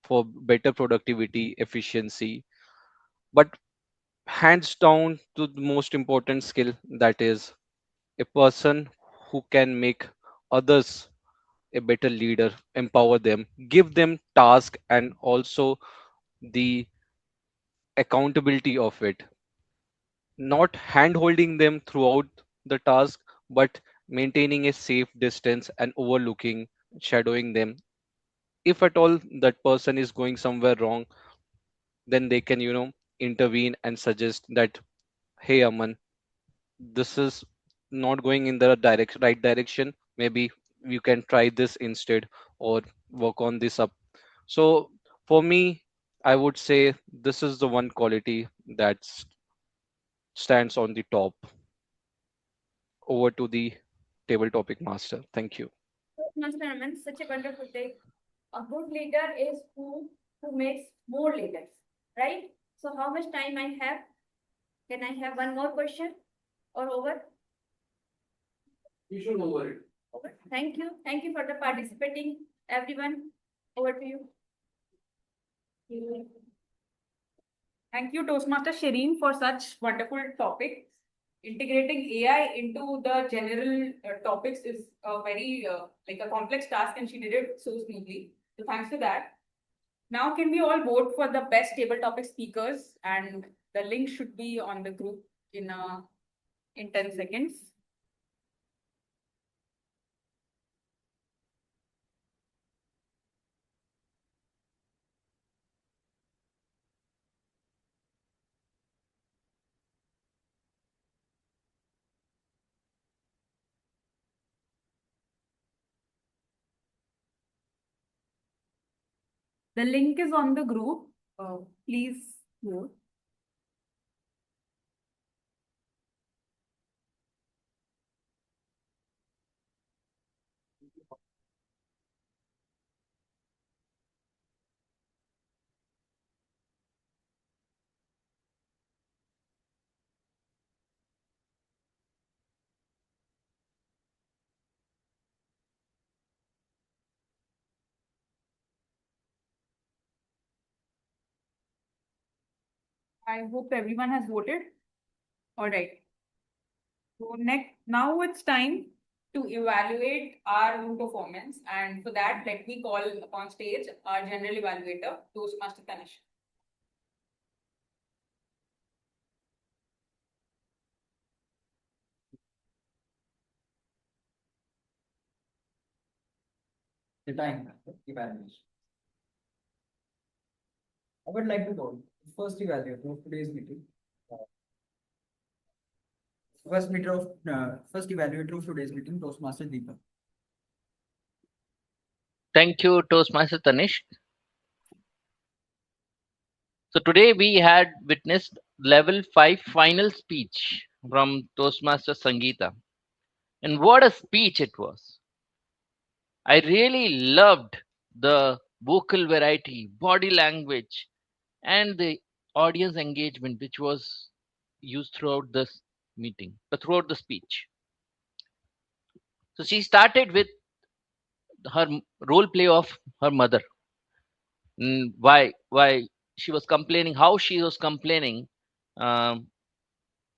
for better productivity, efficiency. But hands down to the most important skill, that is a person who can make others a better leader, empower them, give them task, and also the accountability of it, not hand holding them throughout the task, but maintaining a safe distance and overlooking, shadowing them. If at all that person is going somewhere wrong, then they can intervene and suggest that, hey Aman, this is not going in the right direction, maybe you can try this instead, or work on this up. So for me, I would say this is the one quality that stands on the top. Over to the table topic master. Thank you.
Toastmaster Aman, such a wonderful take. A good leader is who makes more leaders, right? So how much time I have? Can I have one more question or over?
You should over it.
Over. Thank you. Thank you for the participating, everyone. Over to you.
Thank you, Toastmaster Shireen, for such wonderful topics. Integrating AI into the general topics is a very like a complex task, and she did it so smoothly. So thanks for that. Now, can we all vote for the best table topic speakers? And the link should be on the group in 10 seconds. The link is on the group. Please go. I hope everyone has voted. All right. So now it's time to evaluate our own performance. And for that, let me call upon stage our general evaluator, Toastmaster Tanish.
The time evaluation. I would like to call the first evaluator of today's meeting. First evaluator of today's meeting, Toastmaster Deepak.
Thank you, Toastmaster Tanish. So today we had witnessed level 5 final speech from Toastmaster Sangeeta. And what a speech it was. I really loved the vocal variety, body language, and the audience engagement which was used throughout this meeting, throughout the speech. So she started with her role play of her mother. Why she was complaining, how she was complaining um,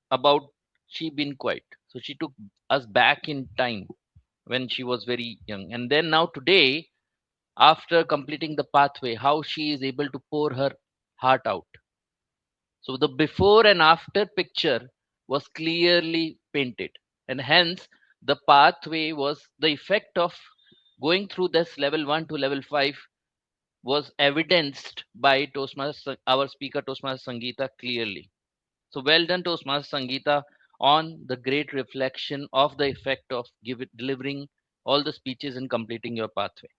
about she being quiet. So she took us back in time when she was very young, and then now today, after completing the pathway, how she is able to pour her heart out. So the before and after picture was clearly painted, and hence the pathway was the effect of going through this level 1 to level 5 was evidenced by Toastmaster, our speaker Toastmaster Sangeeta clearly. So well done, Toastmaster Sangeeta, on the great reflection of the effect of delivering all the speeches and completing your pathway.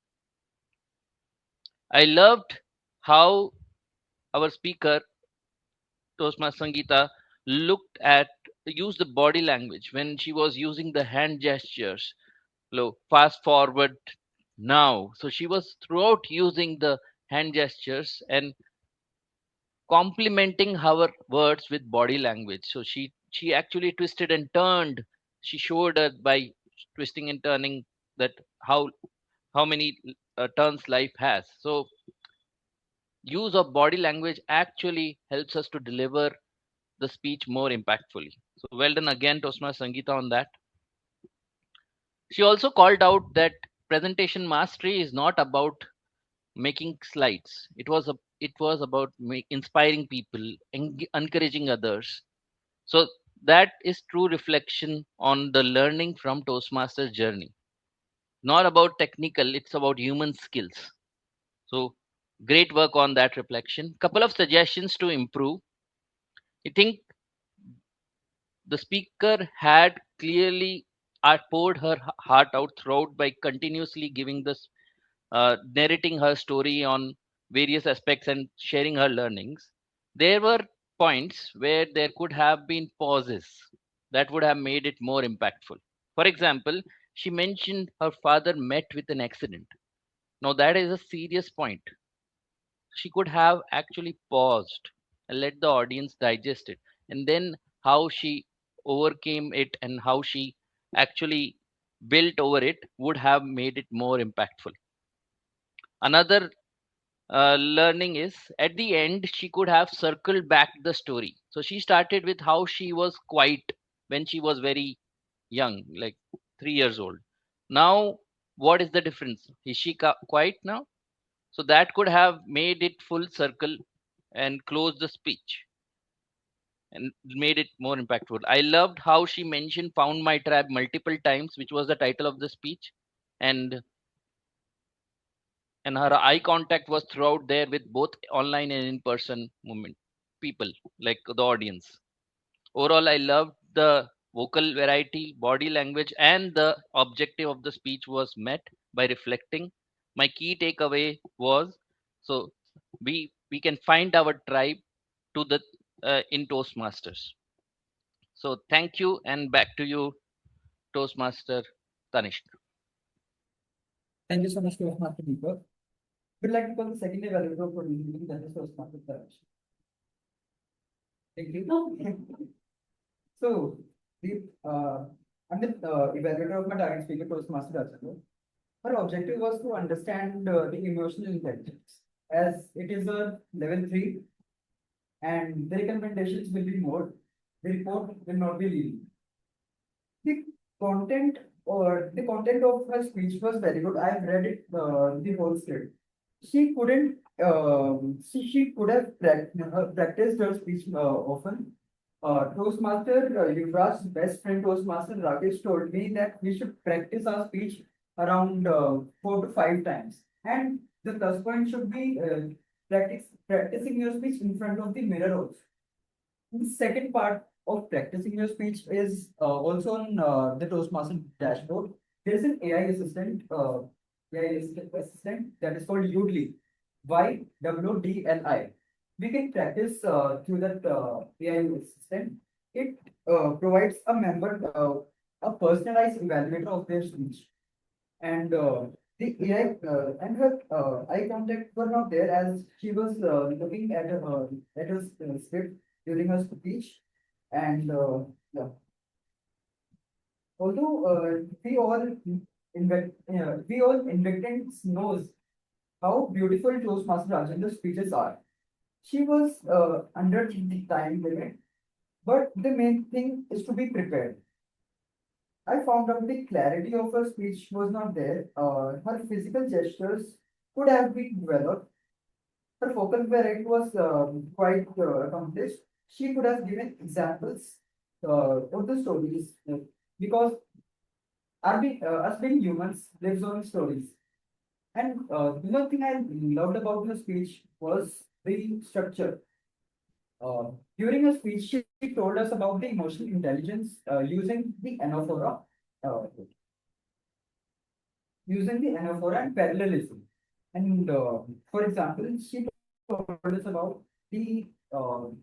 I loved how our speaker Toastmaster Sangeeta used the body language when she was using the hand gestures. Fast forward now. So she was throughout using the hand gestures and complementing her words with body language. So she actually twisted and turned. She showed us by twisting and turning that how many turns life has. So use of body language actually helps us to deliver the speech more impactfully. So well done again, Toastmaster Sangeeta, on that. She also called out that presentation mastery is not about making slides. It was about inspiring people, encouraging others. So that is true reflection on the learning from Toastmasters journey. Not about technical, it's about human skills. So great work on that reflection. Couple of suggestions to improve. I think the speaker had clearly poured her heart out throughout by continuously giving this, narrating her story on various aspects and sharing her learnings. There were points where there could have been pauses that would have made it more impactful. For example, she mentioned her father met with an accident. Now, that is a serious point. She could have actually paused and let the audience digest it, and then how she overcame it and how she actually built over it would have made it more impactful. Another learning is at the end she could have circled back the story. So she started with how she was quiet when she was very young, like 3 years old. Now what is the difference? Is she quiet now? So that could have made it full circle and closed the speech and made it more impactful. I loved how she mentioned found my tribe multiple times, which was the title of the speech, and her eye contact was throughout there with both online and in person movement people, like the audience. Overall, I loved the vocal variety, body language, and the objective of the speech was met by reflecting. My key takeaway was So we can find our tribe to the in Toastmasters. So thank you, and back to you, Toastmaster Tanishq.
Thank you so much, Toastmaster Deepak. We'd like to call the second evaluator for the meeting, that is Toastmaster Taraj. Thank you. So, I'm the evaluator of my target speaker, Toastmaster Rajendra. Her objective was to understand the emotional intelligence, as it is a level 3, and the recommendations will be more. The report will not be leading. The content the content of her speech was very good. I have read it, the whole script. She couldn't. She could have practiced her speech often. Toastmaster Yuvraj's best friend Toastmaster Rakesh told me that we should practice our speech around 4 to 5 times, and the plus point should be practicing your speech in front of the mirror also. The second part of practicing your speech is also on the Toastmaster dashboard. There is an AI assistant that is called Udly, YWDLI. We can practice through that AI assistant. It provides a member a personalized evaluator of their speech, and the AI and her eye contact were not there as she was looking at her script during her speech, and yeah. Although we all inventants knows how beautiful Toastmaster Rajendra's speeches are. She was under the time limit, but the main thing is to be prepared. I found out the clarity of her speech was not there. Her physical gestures could have been developed. Her focal variety was quite accomplished. She could have given examples of the stories because us being humans lives on stories. And the one thing I loved about her speech was the structure. During her speech, she told us about the emotional intelligence uh, using the anaphora and parallelism. And for example, she told us about the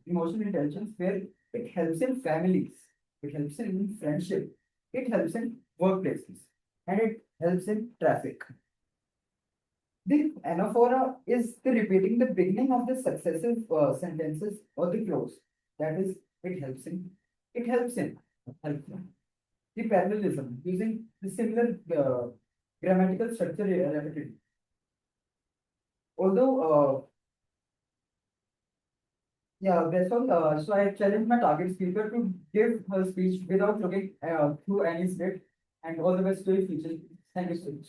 emotional intelligence where it helps in families, it helps in friendship, it helps in workplaces, and it helps in traffic. The anaphora is the repeating the beginning of the successive sentences or the clause. That is, it helps in. It helps in. Helps in. The parallelism using the similar grammatical structure repeatedly. Although, yeah, that's all. So I challenge my target speaker to give her speech without looking through any script, and all the best to your future. Thank you so much.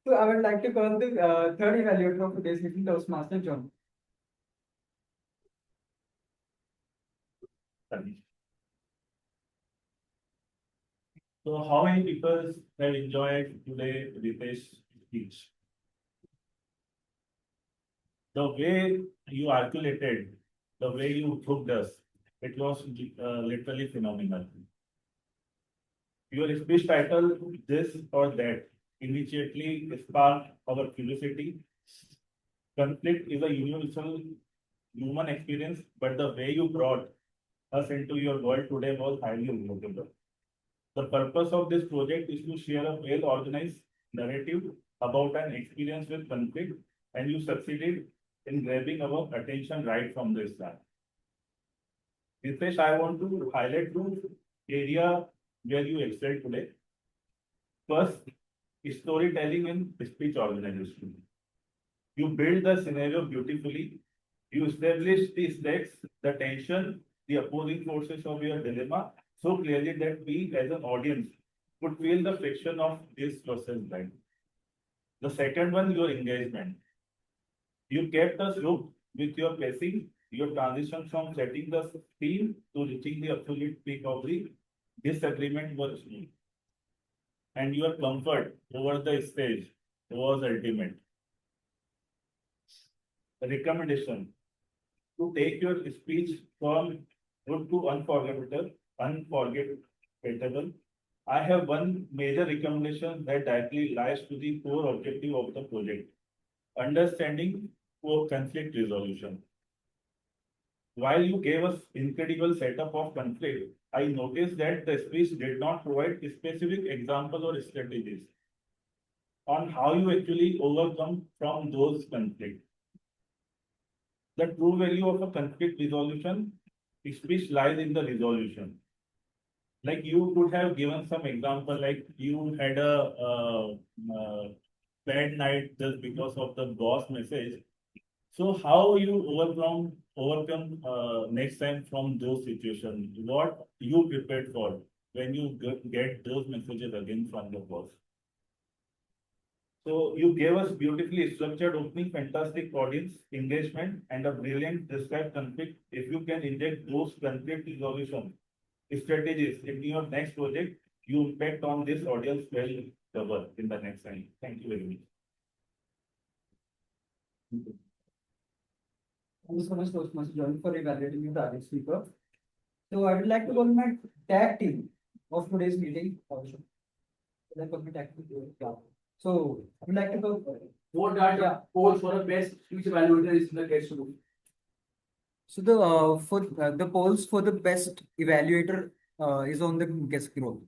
So I would like to call the third evaluator of today's meeting, Toastmaster John.
So how many people have enjoyed today Ritesh's speech? The way you articulated, the way you hooked us, it was literally phenomenal. Your speech title, this or that, immediately sparked our curiosity. Conflict is a universal human experience, but the way you brought us into your world today was highly remarkable. The purpose of this project is to share a well-organized narrative about an experience with conflict, and you succeeded in grabbing our attention right from the start. Ritesh, I want to highlight two areas where you excelled today. First, storytelling and speech organization. You build the scenario beautifully. You establish the stakes, the tension, the opposing forces of your dilemma so clearly that we as an audience could feel the friction of this process right. The second one, your engagement. You kept us hooked with your pacing, your transition from setting the theme to reaching the absolute peak of the disagreement was smooth. And your comfort over the stage was ultimate. Recommendation to take your speech from good to unforgettable. unforgettable. I have one major recommendation that directly lies to the core objective of the project, understanding for conflict resolution. While you gave us incredible setup of conflict, I noticed that the speech did not provide specific example or strategies on how you actually overcome from those conflicts. The true value of a conflict resolution speech lies in the resolution. Like you could have given some example, like you had a bad night just because of the boss message. So how you overcome next time from those situations? What you prepared for when you get those messages again from the boss? So you gave us beautifully structured opening, fantastic audience engagement, and a brilliant described conflict. If you can inject those conflict resolution strategies in your next project, you impact on this audience will double in the next time. Thank you very much.
Thank you so much, Toastmaster John, for evaluating your target speaker. So I would like to call my tag team of today's meeting. Also, I call my tag team. Yeah. So I would like to go.
Vote that polls for the best speech evaluator is in the guest room.
So the polls for the best evaluator is on the guest room.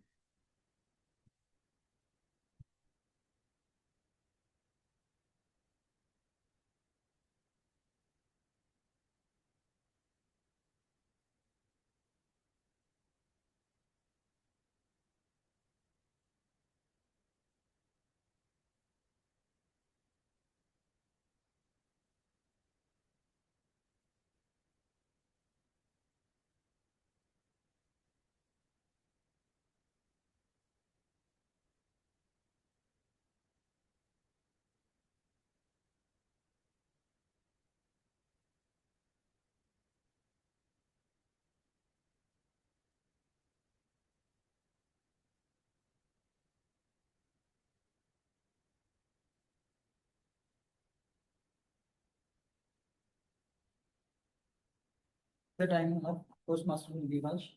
The time of Toastmaster will be much.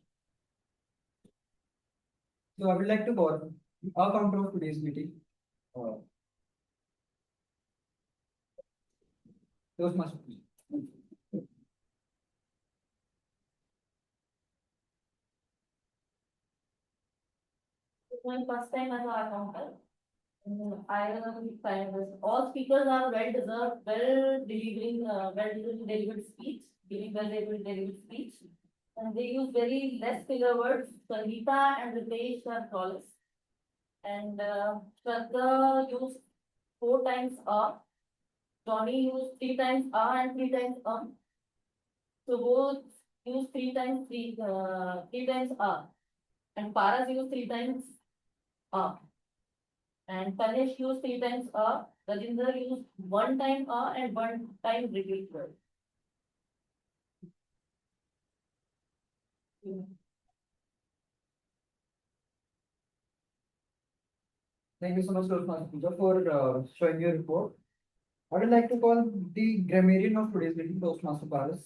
So I would like to call our counter of today's meeting. Toastmaster, please.
It's my first time as a counter. I don't know if I was, all speakers are well deserved, well delivered speech, giving well delivered speech. And they use very less filler words. Sangeeta and Ritesh are flawless. And Shraddha used 4 times a. Johnny used 3 times a and 3 times a. So both use 3 times 3 times a. And Paras used 3 times a. And Tanesh used 3 times a. Rajinder used 1 time a and 1 time repeat word.
Thank you so much, Toastmaster Pooja, for showing your report. I would like to call the grammarian of today's meeting, Toastmaster Paras.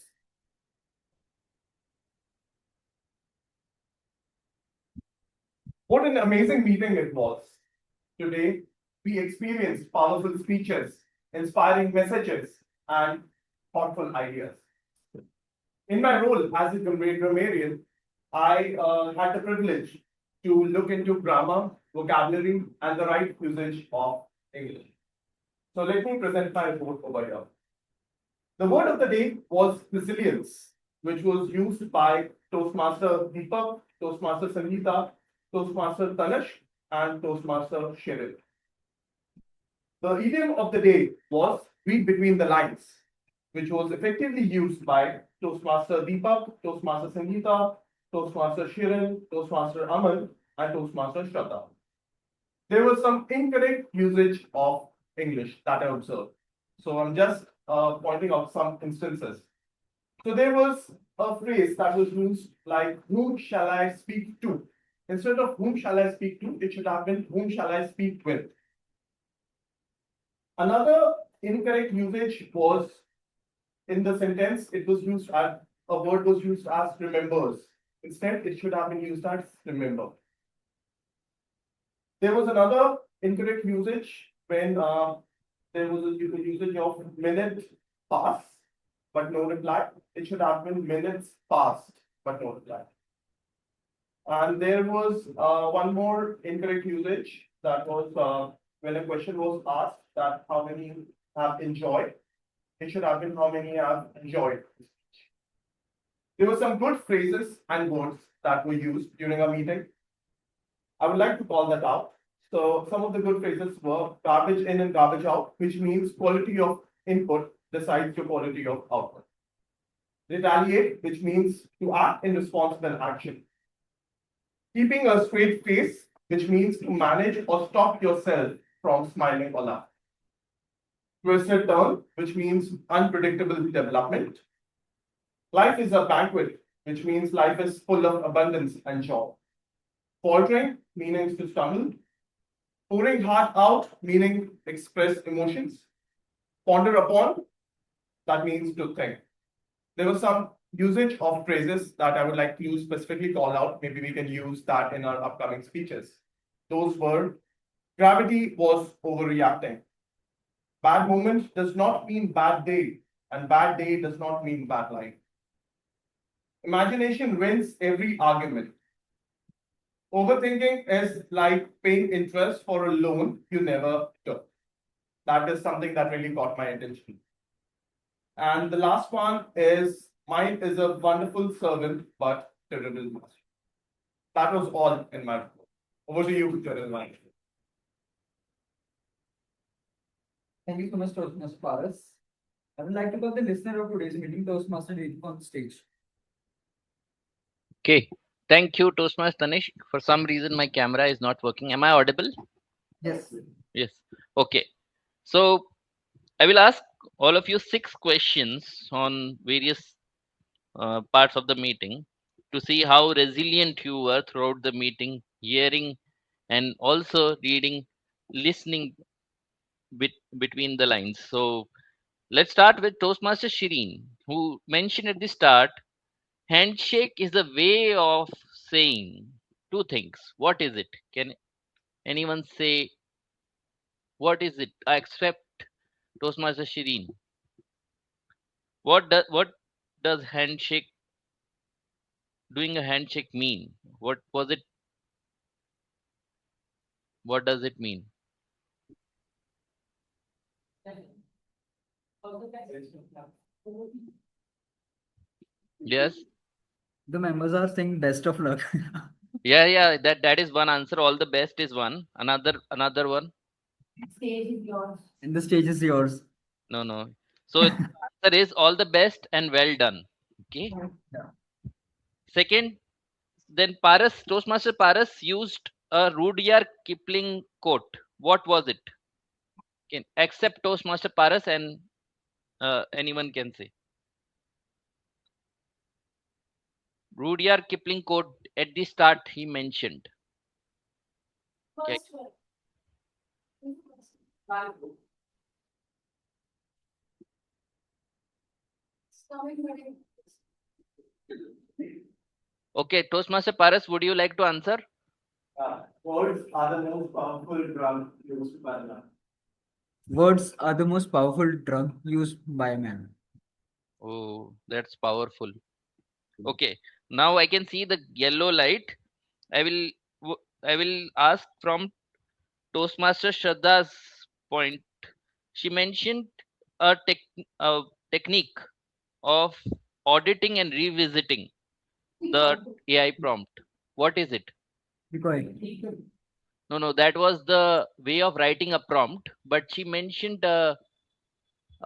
What an amazing meeting it was. Today, we experienced powerful speeches, inspiring messages, and thoughtful ideas. In my role as a grammarian, I had the privilege to look into grammar, vocabulary, and the right usage of English. So let me present my report over here. The word of the day was resilience, which was used by Toastmaster Deepak, Toastmaster Sangeeta, Toastmaster Tanesh, and Toastmaster Sheryl. The idiom of the day was read between the lines, which was effectively used by Toastmaster Deepak, Toastmaster Sangeeta, Toastmaster Sheryl, Toastmaster Aman, and Toastmaster Shraddha. There was some incorrect usage of English that I observed. So I'm just pointing out some instances. So there was a phrase that was used like, whom shall I speak to? Instead of whom shall I speak to, it should have been whom shall I speak with. Another incorrect usage was in the sentence, it was used as a word was used as remembers. Instead, it should have been used as remember. There was another incorrect usage when there was a usage of minute pass, but no reply. It should have been minutes passed, but no reply. And there was one more incorrect usage that was when a question was asked that how many have enjoyed, it should have been how many have enjoyed. There were some good phrases and words that were used during our meeting. I would like to call that out. So some of the good phrases were garbage in and garbage out, which means quality of input decides your quality of output. Retaliate, which means to act in response to an action. Keeping a straight face, which means to manage or stop yourself from smiling or laughing. Twisted turn, which means unpredictable development. Life is a banquet, which means life is full of abundance and joy. Faltering, meaning to stumble. Pouring heart out, meaning express emotions. Ponder upon, that means to think. There was some usage of phrases that I would like to use specifically call out. Maybe we can use that in our upcoming speeches. Those were gravity was overreacting. Bad moment does not mean bad day, and bad day does not mean bad life. Imagination wins every argument. Overthinking is like paying interest for a loan you never took. That is something that really caught my attention. And the last one is mind is a wonderful servant, but terrible master. That was all in my report. Over to you, Ctrl.
Thank you so much, Toastmaster Paras. I would like to call the listener of today's meeting, Toastmaster Deep, on stage.
Okay. Thank you, Toastmaster Tanish. For some reason, my camera is not working. Am I audible?
Yes.
Yes. Okay. So I will ask all of you 6 questions on various parts of the meeting to see how resilient you were throughout the meeting, hearing and also reading, listening between the lines. So let's start with Toastmaster Shireen, who mentioned at the start, handshake is a way of saying 2 things. What is it? Can anyone say what is it? Except Toastmaster Shireen. What does handshake, doing a handshake mean? What was it? What does it mean? Yes.
The members are saying best of luck.
Yeah. That is one answer. All the best is one. Another one.
Stage is yours.
And the stage is yours.
No. So the answer is all the best and well done. Okay.
Yeah.
Second, then Toastmaster Paras used a Rudyard Kipling quote. What was it? Can except Toastmaster Paras and anyone can say. Rudyard Kipling quote at the start he mentioned. Okay. Okay, Toastmaster Paras, would you like to answer?
Words are the most powerful drug used by man.
Words are the most powerful drug used by man.
Oh, that's powerful. Okay, now I can see the yellow light. I will ask from Toastmaster Shraddha's point. She mentioned a technique of auditing and revisiting the AI prompt. What is it? No, that was the way of writing a prompt, but she mentioned a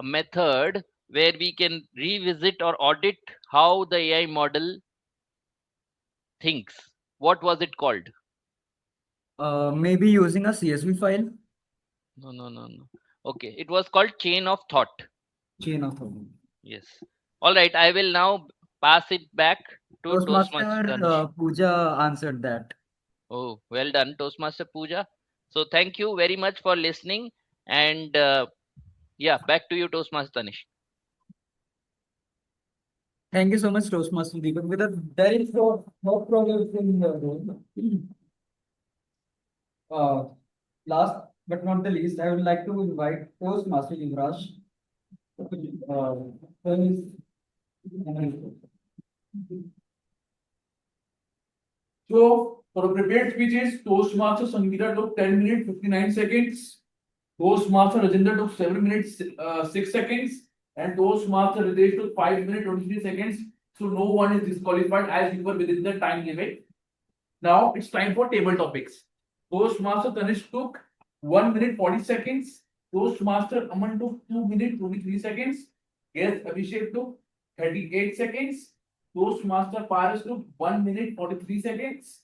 method where we can revisit or audit how the AI model thinks. What was it called?
Maybe using a CSV file.
No. Okay, it was called chain of thought.
Chain of thought.
Yes. All right, I will now pass it back to Toastmaster Tanish.
Pooja answered that.
Oh, well done, Toastmaster Pooja. So thank you very much for listening. And yeah, back to you, Toastmaster Tanish.
Thank you so much, Toastmaster Deepak. With a very no problem in the room. Last but not the least, I would like to invite Toastmaster Yuvraj. For his-
So for the prepared speeches, Toastmaster Sangeeta took 10 minutes 59 seconds. Toastmaster Rajendra took 7 minutes 6 seconds. And Toastmaster Ritesh took 5 minutes 23 seconds. So no one is disqualified as you were within the time limit. Now it's time for table topics. Toastmaster Tanish took 1 minute 40 seconds. Toastmaster Aman took 2 minutes 23 seconds. Guest Abhishek took 38 seconds. Toastmaster Paras took 1 minute 43 seconds.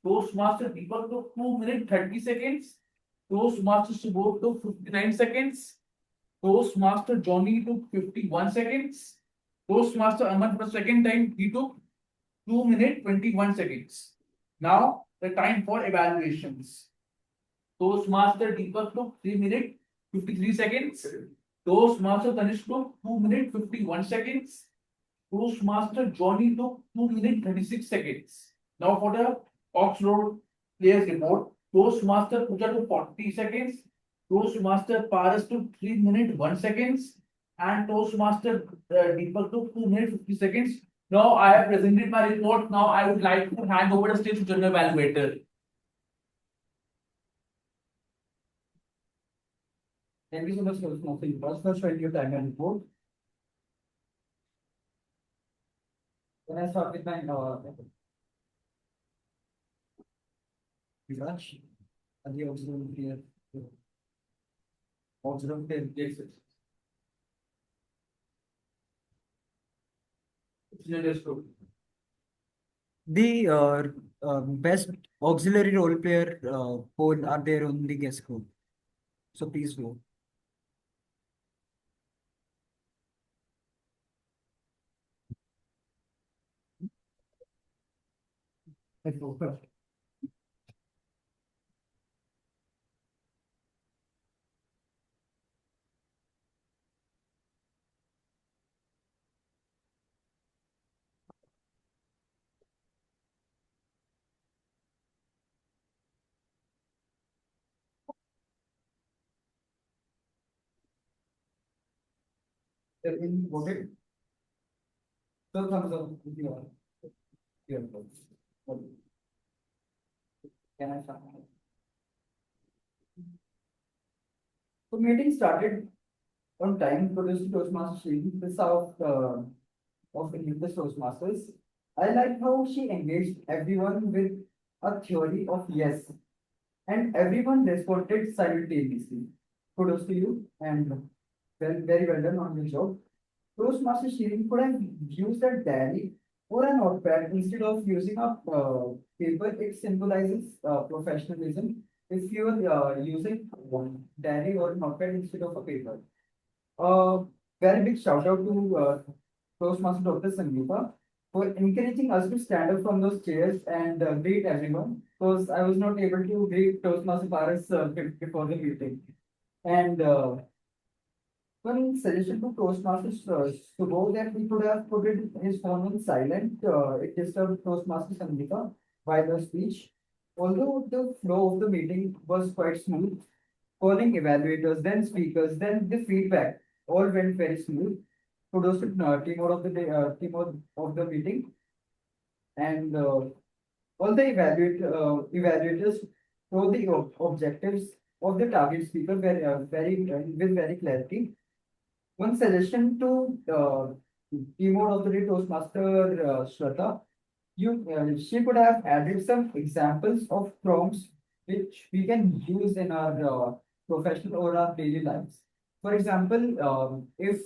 Toastmaster Deepak took 2 minutes 30 seconds. Toastmaster Subodh took 59 seconds. Toastmaster Johnny took 51 seconds. Toastmaster Aman for the second time he took 2 minutes 21 seconds. Now the time for evaluations. Toastmaster Deepak took 3 minutes 53 seconds. Toastmaster Tanish took 2 minutes 51 seconds. Toastmaster Johnny took 2 minutes 36 seconds. Now for the Oxford players report, Toastmaster Puja took 40 seconds. Toastmaster Paras took 3 minutes 1 seconds. And Toastmaster Deepak took 2 minutes 50 seconds. Now I have presented my report. Now I would like to hand over the stage to General Evaluator.
Thank you so much, Toastmaster Yuvraj, for showing your time and report. Can I start with my Yuvraj? And the observation here. Observation here. The best auxiliary role player poll are there on the guest group. So please vote. Let's go first. Everything voted? So thumbs up if you are. Here. Can I start? So meeting started on time. Produced Toastmaster Sri, this of English Toastmasters. I like how she engaged everyone with a theory of yes, and everyone responded simultaneously. Kudos to you, and very well done on your job. Toastmaster Shirin could have used a diary or a notepad instead of using a paper. It symbolizes professionalism if you are using diary or notepad instead of a paper. Very big shout out to Toastmaster Dr. Sangeeta for encouraging us to stand up from those chairs and greet everyone, because I was not able to greet Toastmaster Paras before the meeting. And one suggestion to Toastmasters to go that we could have put his phone on silent. It disturbed Toastmaster Sangeeta by the speech. Although the flow of the meeting was quite smooth, calling evaluators, then speakers, then the feedback all went very smooth. Kudos to team out of the day, team of the meeting, and all the evaluators told the objectives of the target speaker with very clarity. One suggestion to team out of the day Toastmaster Shraddha, she could have added some examples of prompts which we can use in our professional or our daily lives. For example, if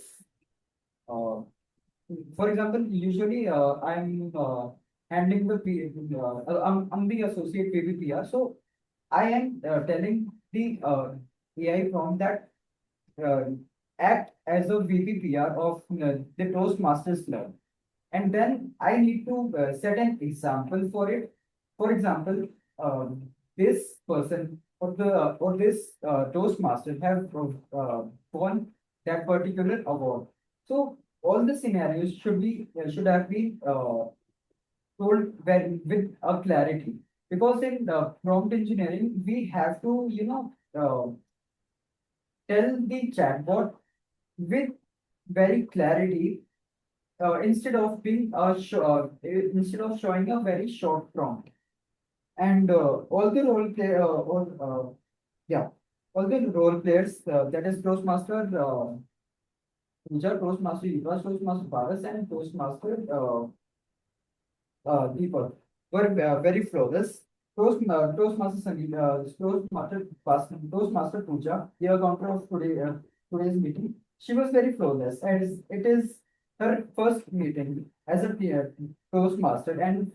for example, usually handling the I'm the associate PVPR, so I am telling the AI from that uh, act as a VPPR of the Toastmasters Club, and then I need to set an example for it. For example, this person or this Toastmaster have won that particular award. So all the scenarios should have been told with a clarity, because in the prompt engineering we have to tell the chatbot with very clarity, instead of instead of showing a very short prompt. And all the role play all yeah all the role players, that is Toastmaster Pooja, Toastmaster Yuva, Toastmaster Paras, and Toastmaster Deepak were very flawless. Toastmaster Sangeeta, Toastmaster Pooja, the counter of today's meeting, she was very flawless, as it is her first meeting as a Toastmaster, and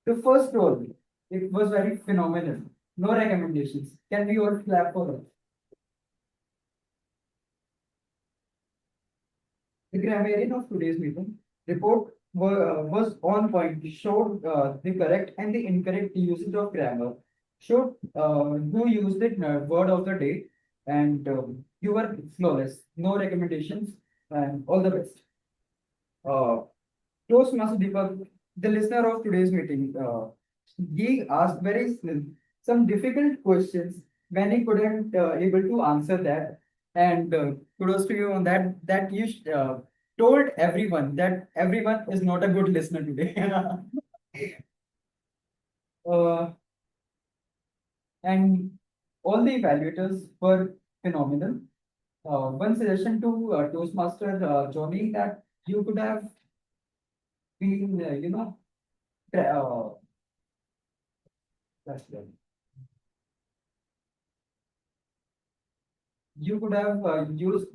the first role, it was very phenomenal. No recommendations. Can we all clap for her? The grammarian of today's meeting report was on point, showed the correct and the incorrect usage of grammar, showed who used the word of the day, and you were flawless. No recommendations, and all the best. Toastmaster Deepak, the listener of today's meeting, he asked some difficult questions when he couldn't able to answer that, and kudos to you on that you told everyone that everyone is not a good listener today. uh, and all the evaluators were phenomenal. One suggestion to Toastmaster Johnny, that you could have been, that's good. You could have used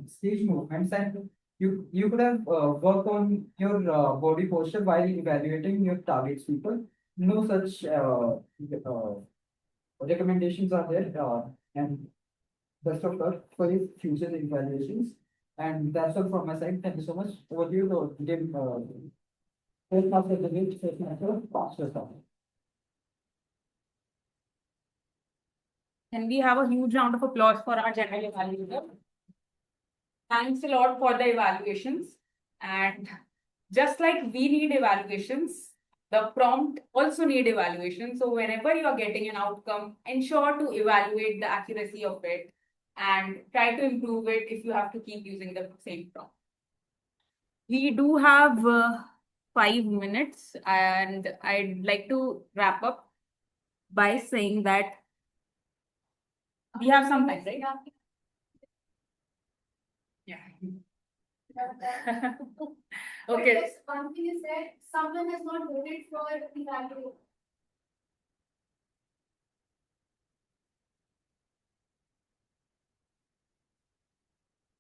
stage movements, and you could have worked on your body posture while evaluating your targets people. No such recommendations are there, and best of luck for your future evaluations. And that's all from my side. Thank you so much. Over to you, the game. First master, the game, first master, faster stuff.
Can we have a huge round of applause for our general evaluator? Thanks a lot for the evaluations. And just like we need evaluations, the prompt also need evaluation. So whenever you are getting an outcome, ensure to evaluate the accuracy of it and try to improve it if you have to keep using the same prompt. We do have 5 minutes, and I'd like to wrap up by saying that we have some time, right? Yeah. Okay.
Yes, one thing is that someone has not voted for the value.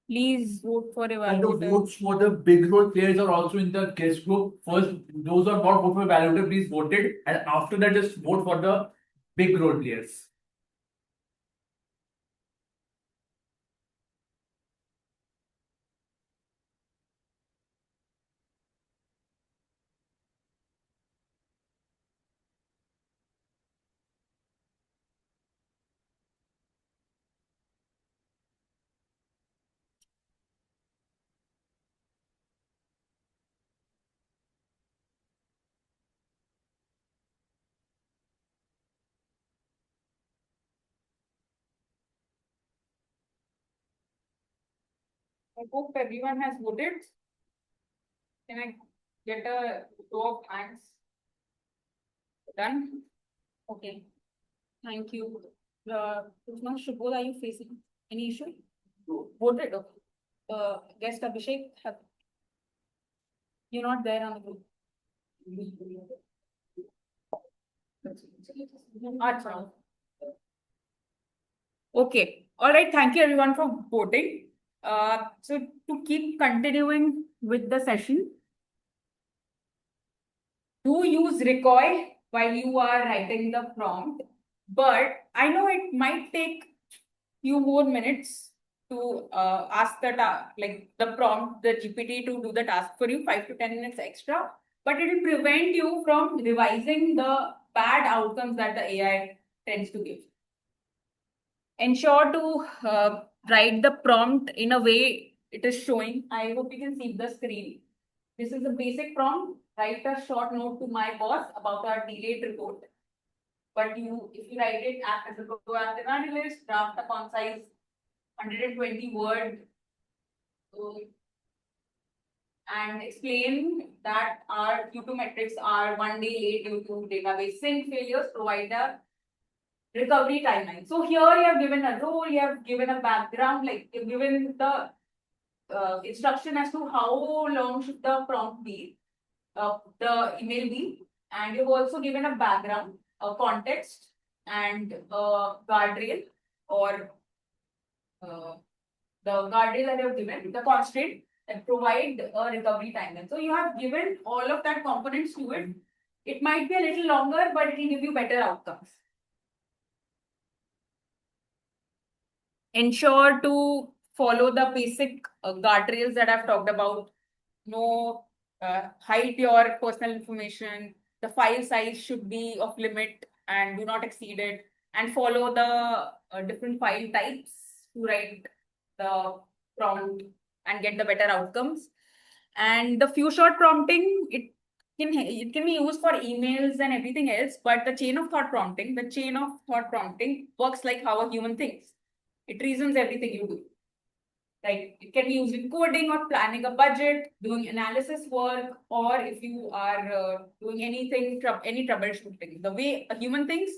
Please vote for
And the
evaluator.
votes for the big role players are also in the guest group. First, those who are not vote for evaluator, please vote it. And after that, just vote for the big role players.
I hope everyone has voted. Can I get a show of hands? Done? Okay. Thank you. Shubhodh, are you facing any issue? Voted, okay. Guest Abhishek, you're not there on the group. Achha. Okay. All right. Thank you everyone for voting. So to keep continuing with the session, do use recoil while you are writing the prompt, but I know it might take few more minutes to ask the prompt, the GPT to do the task for you, 5 to 10 minutes extra, but it will prevent you from revising the bad outcomes that the AI tends to give. Ensure to write the prompt in a way it is showing. I hope you can see the screen. This is a basic prompt. Write a short note to my boss about our delayed report. But if you write it as a proactive analyst, draft a concise 120 word and explain that our Q2 metrics are 1 day late due to database sync failures, provide a recovery timeline. So here you have given a role, you have given a background, like you've given the instruction as to how long should the prompt be, the email be, and you've also given a background, a context, and a guardrail or the guardrail that you have given, the constraint, and provide a recovery timeline. So you have given all of that components to it. It might be a little longer, but it will give you better outcomes. Ensure to follow the basic guardrails that I've talked about. No hide your personal information. The file size should be of limit and do not exceed it. And follow the different file types to write the prompt and get the better outcomes. And the few shot prompting, it can be used for emails and everything else, but the chain of thought prompting works like how a human thinks. It reasons everything you do. Like it can be used in coding or planning a budget, doing analysis work, or if you are doing any troubleshooting. The way a human thinks,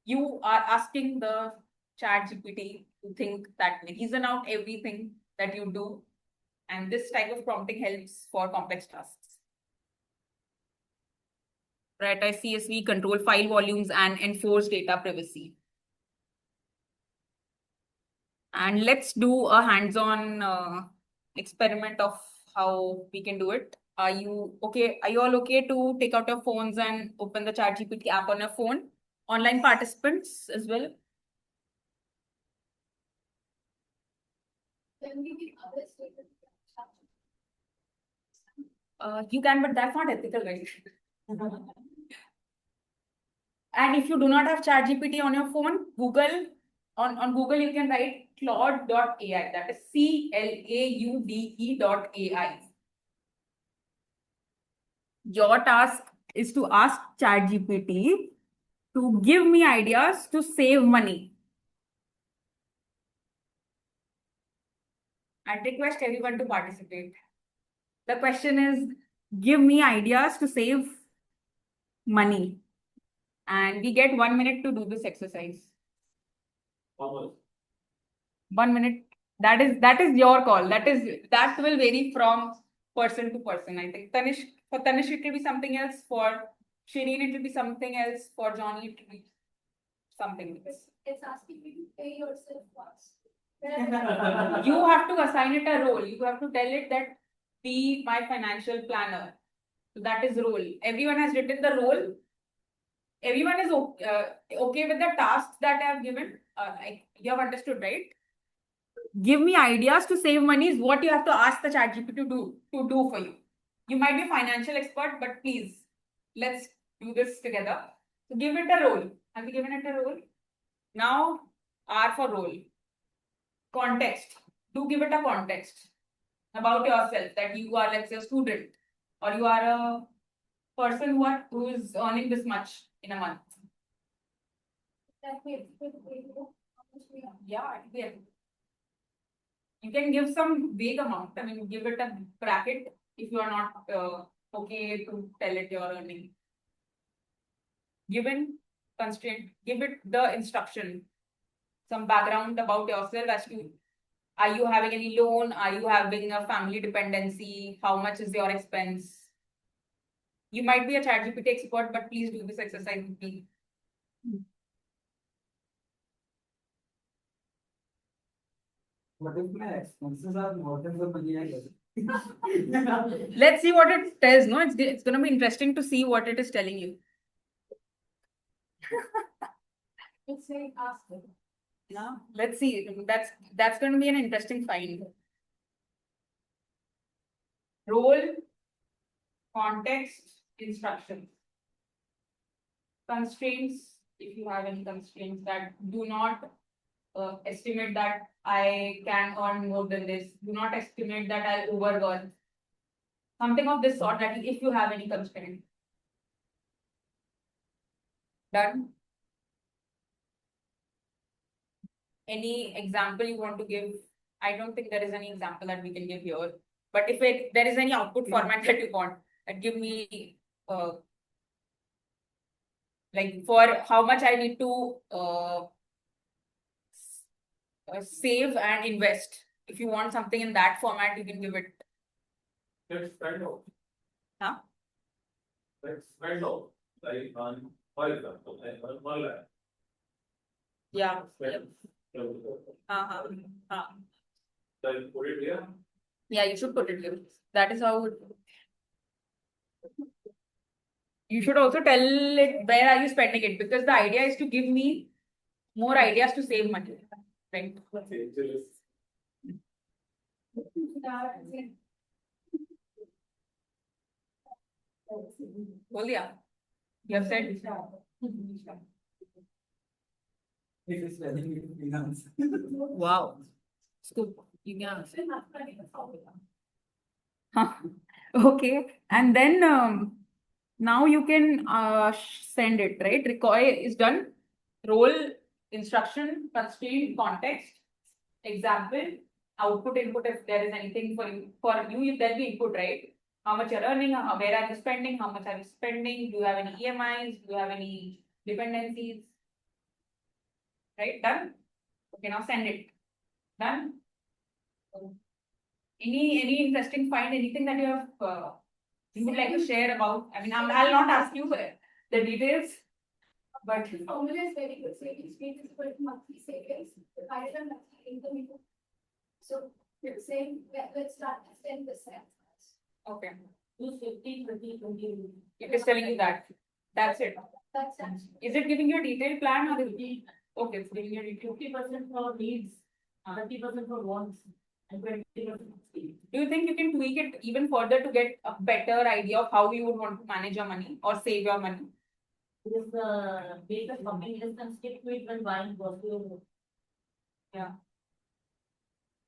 you are asking the chat GPT to think that way, reason out everything that you do. And this type of prompting helps for complex tasks. Right, I CSV control file volumes and enforce data privacy. And let's do a hands-on experiment of how we can do it. Are you okay? Are you all okay to take out your phones and open the ChatGPT app on your phone? Online participants as well. You can, but that's not ethical, right? And if you do not have ChatGPT on your phone, on Google, you can write Claude.ai. That is CLAUDE.ai. Your task is to ask ChatGPT to give me ideas to save money. I request everyone to participate. The question is, give me ideas to save money. And we get 1 minute to do this exercise. 1 minute. That is your call. That will vary from person to person. I think for Tanish it will be something else. For Shireen it will be something else. For Johnny it will be something else.
It's asking me to pay yourself once.
You have to assign it a role. You have to tell it that be my financial planner. So that is role. Everyone has written the role. Everyone is okay with the tasks that I have given. You have understood, right? Give me ideas to save money is what you have to ask the ChatGPT to do for you. You might be a financial expert, but please, let's do this together. So give it a role. Have you given it a role? Now, R for role. Context. Do give it a context about yourself, that you are, let's say, a student, or you are a person who is earning this much in a month. Yeah, you can give some vague amount. I mean, give it a bracket if you are not okay to tell it you're earning. Given constraint, give it the instruction, some background about yourself as to, are you having any loan? Are you having a family dependency? How much is your expense? You might be a ChatGPT expert, but please do this exercise with me.
What if my expenses are more than the money I get?
Let's see what it tells. No, it's going to be interesting to see what it is telling you.
It's saying ask it.
Yeah, let's see. That's going to be an interesting find. Role, context, instructions. Constraints, if you have any constraints that do not estimate that I can earn more than this. Do not estimate that I'll over earn. Something of this sort, that if you have any constraint. Done. Any example you want to give? I don't think there is any example that we can give here. But if there is any output format that you want, give me like for how much I need to save and invest. If you want something in that format, you can give it.
Let's find out.
Huh?
Let's find out. Like for example, I earn 1 lakh.
Yeah.
Spend
Then
put it here.
Yeah, you should put it here. That is how it. You should also tell it where are you spending it, because the idea is to give me more ideas to save money, right? Well, yeah. You have said. Wow. Scoop. You can answer. Okay. And then now you can send it, right? Require is done. Role, instruction, constraint, context, example, output, input. If there is anything for you, there'll be input, right? How much you're earning, where are you spending, how much are you spending, do you have any EMIs, do you have any dependencies? Right, done? Okay, now send it. Done? Any interesting find, anything that you have you would like to share about? I mean, I'll not ask you the details, but
The formula is very good. Savings rate is equal to monthly savings divided by monthly income. So let's say let's start at 10%.
okay.
Use 15, 20, 20.
It is telling you that. That's it.
That's it.
Is it giving you a detailed plan or is it? Okay, it's giving you a detailed.
50% for needs, 30% for wants, and 20% for speed.
Do you think you can tweak it even further to get a better idea of how you would want to manage your money or save your money?
Because the basic shopping list and stick to it when buying groceries.
Yeah.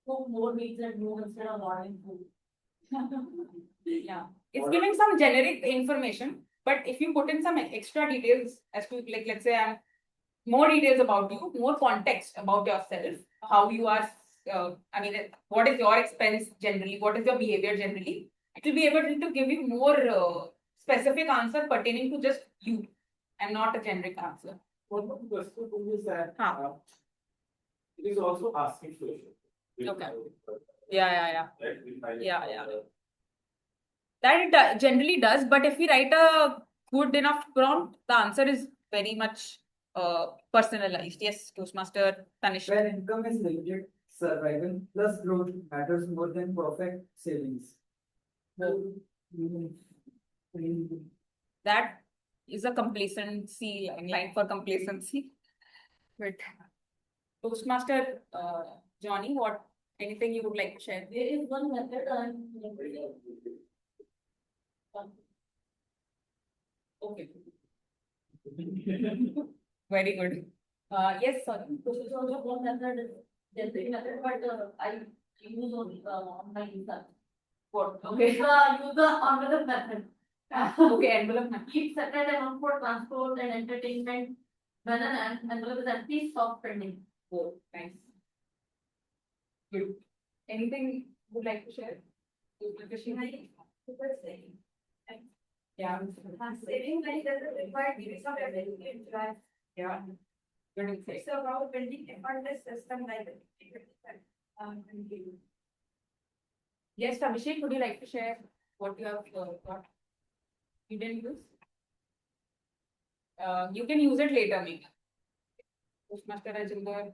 Cook more meats and move instead of ordering food.
Yeah. It's giving some generic information, but if you put in some extra details as to, like, let's say more details about you, more context about yourself, how you are, I mean, what is your expense generally, what is your behavior generally, it will be able to give you more specific answer pertaining to just you and not a generic answer.
One more question is that it is also asking questions.
Okay. Yeah.
Right?
Yeah. That it generally does, but if we write a good enough prompt, the answer is very much personalized. Yes, Toastmaster Tanish.
Where income is limited, survival plus growth matters more than perfect savings.
That is a complacency line for complacency. But Toastmaster Johnny, anything you would like to share?
There is one method.
Okay. Very good. Yes, sorry.
This is also one method, generic method, but I use on my user.
What? Okay.
Use the envelope method.
Okay, envelope method.
Keep separate amount for transport and entertainment. When an envelope is empty, stop spending.
Oh, nice. Good. Anything you would like to share? Yeah.
Saving money doesn't require giving up everything.
Yeah. Good insight.
So about building effortless system like
Yes, Abhishek, would you like to share what you have got? You didn't use? You can use it later, maybe. Toastmaster Rajinder.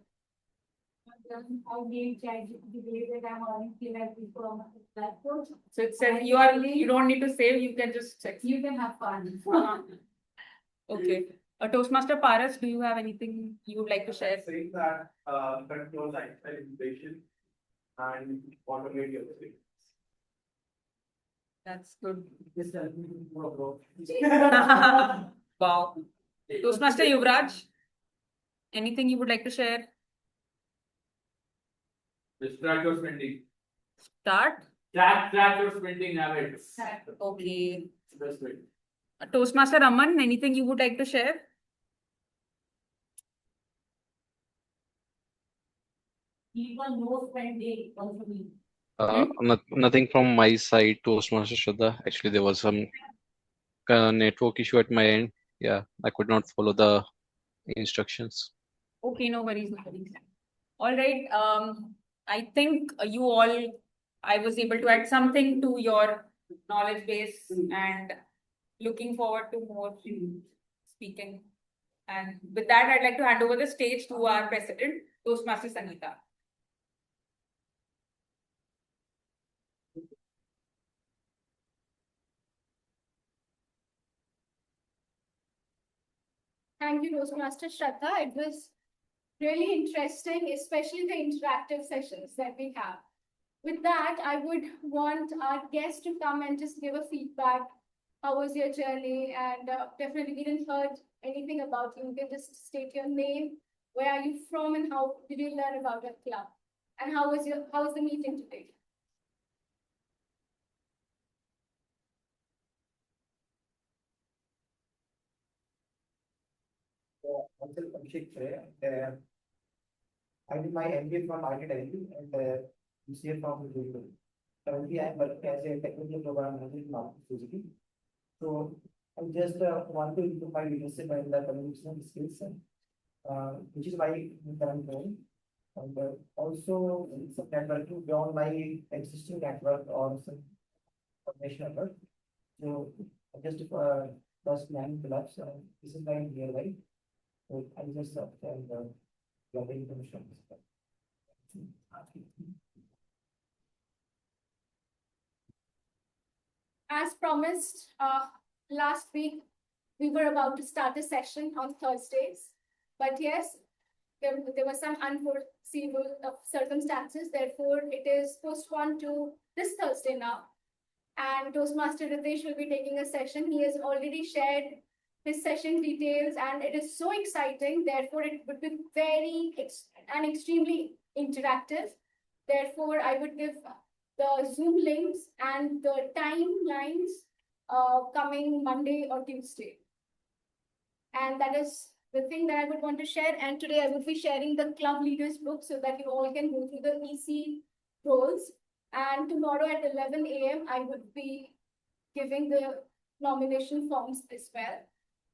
How game chat that I'm on platform.
So it says you don't need to save, you can just check.
You can have fun.
Okay. Toastmaster Paras, do you have anything you would like to share?
Saying that control lifestyle inflation and automate your savings.
That's good.
This helps me to more growth.
Wow. Toastmaster Yuvraj, anything you would like to share?
Just track your spending.
Start.
Track your spending habits.
Okay.
Best way.
Toastmaster Aman, anything you would like to share?
Keep a no spend day also me.
Nothing from my side, Toastmaster Shraddha. Actually, there was some network issue at my end. Yeah, I could not follow the instructions.
Okay, no worries, no worries. All right. I think you all, I was able to add something to your knowledge base and looking forward to more speaking. And with that, I'd like to hand over the stage to our president, Toastmaster Sangeeta.
Thank you, Toastmaster Shraddha. It was really interesting, especially the interactive sessions that we have. With that, I would want our guests to come and just give a feedback. How was your journey? And definitely, we didn't heard anything about you. You can just state your name, where are you from, and how did you learn about our club? And how was the meeting today?
Myself, Abhishek Chare, I did my MBA from IIT Delhi and MCA from Google. Currently, I am working as a technical program manager in Marketing Suzuki. So, I just want to improve my leadership and the communication skills, which is my current role. And also some networking beyond my existing network or some formation network. So, I just first 9 clubs. This is my nearby. So, I just and gather information.
As promised, last week, we were about to start a session on Thursdays. But yes, there were some unforeseeable circumstances. Therefore, it is postponed to this Thursday now. And Toastmaster Ritesh will be taking a session. He has already shared his session details, and it is so exciting. Therefore, it would be very and extremely interactive. Therefore, I would give the Zoom links and the timelines coming Monday or Tuesday. And that is the thing that I would want to share. And today I would be sharing the club leaders book so that you all can go through the EC roles. And tomorrow at 11 a.m., I would be giving the nomination forms as well.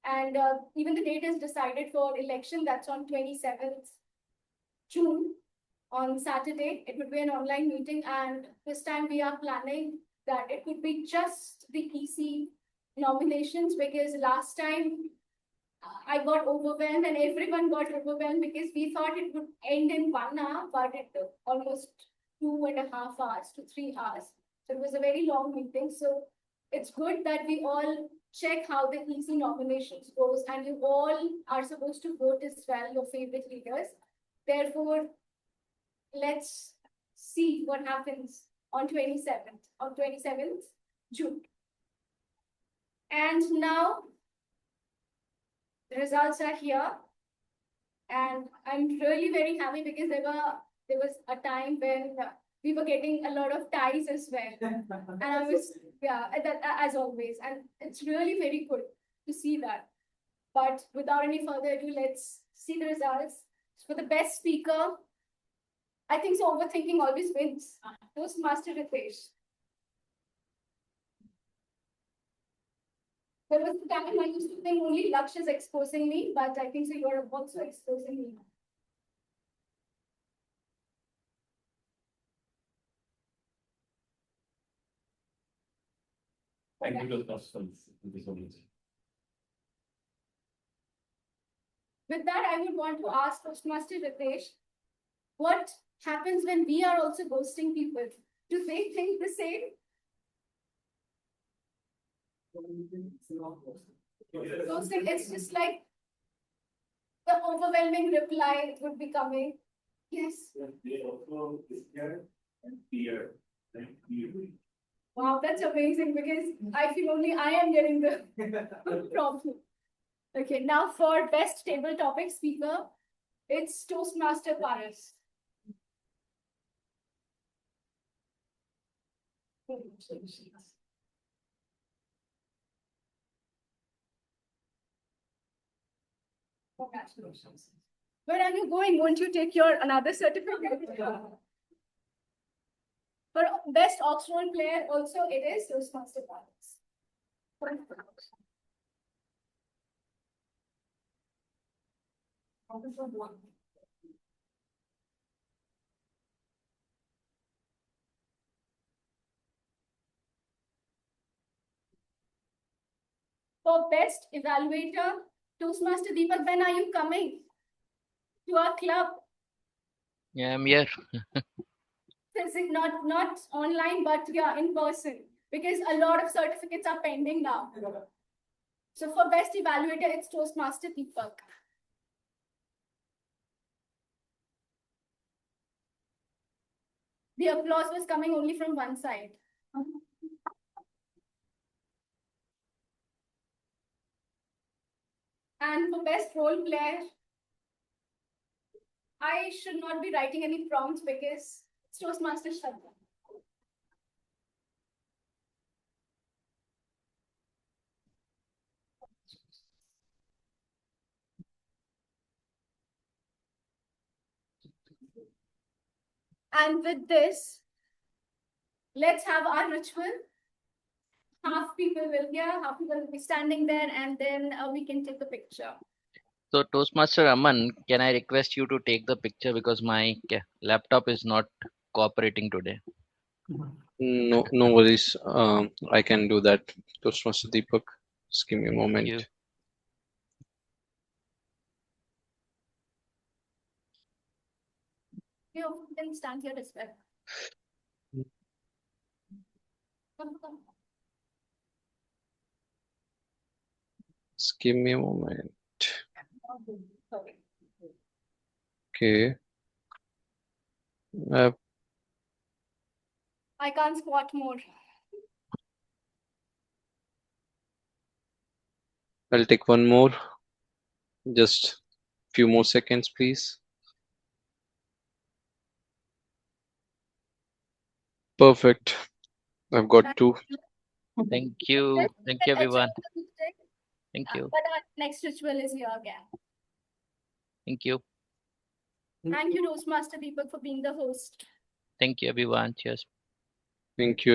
And even the date is decided for election. That's on 27th June. On Saturday, it would be an online meeting. And this time we are planning that it would be just the EC nominations, because last time I got overwhelmed and everyone got overwhelmed because we thought it would end in 1 hour, but it took almost 2.5 hours to 3 hours. So it was a very long meeting. So it's good that we all check how the EC nominations goes, and you all are supposed to vote as well, your favorite leaders. Therefore, let's see what happens on 27th June. And now the results are here. And I'm really very happy because there was a time when we were getting a lot of ties as well. And I was, yeah, that, as always. And it's really very good to see that. But without any further ado, let's see the results. For the best speaker, I think so overthinking always wins. Toastmaster Ritesh. There was a time I used to think only Laksh is exposing me, but I think so you're also exposing me.
Thank you, Toastmasters. Thank you so much.
With that, I would want to ask Toastmaster Ritesh, what happens when we are also ghosting people? Do they think the same? Ghosting, it's just like the overwhelming reply would be coming. Yes.
They also scare and fear and fear.
Wow, that's amazing because I feel only I am getting the problem. Okay, now for best table topic speaker, it's Toastmaster Paras. Where are you going? Won't you take your another certificate? For best Oxford player, also it is Toastmaster Balance. For best evaluator, Toastmaster Deepak, when are you coming to our club?
Yeah, I'm here.
Not online, but yeah, in person, because a lot of certificates are pending now. So for best evaluator, it's Toastmaster Deepak. The applause was coming only from one side. And for best role player, I should not be writing any prompts because it's Toastmaster Sradha. And with this, let's have our ritual. Half people will hear, half people will be standing there, and then we can take a picture.
So, Toastmaster Aman, can I request you to take the picture because my laptop is not cooperating today?
No worries. I can do that. Toastmaster Deepak, just give me a
Thank
moment.
you.
You can stand here as well. Come.
Just give me a moment. Okay.
I can't squat more.
I'll take one more. Just few more seconds, please. Perfect. I've got two.
Thank you. Thank you, everyone. Thank you.
But our next ritual is here again.
Thank you.
Thank you, Toastmaster Deepak, for being the host.
Thank you, everyone. Cheers.
Thank you.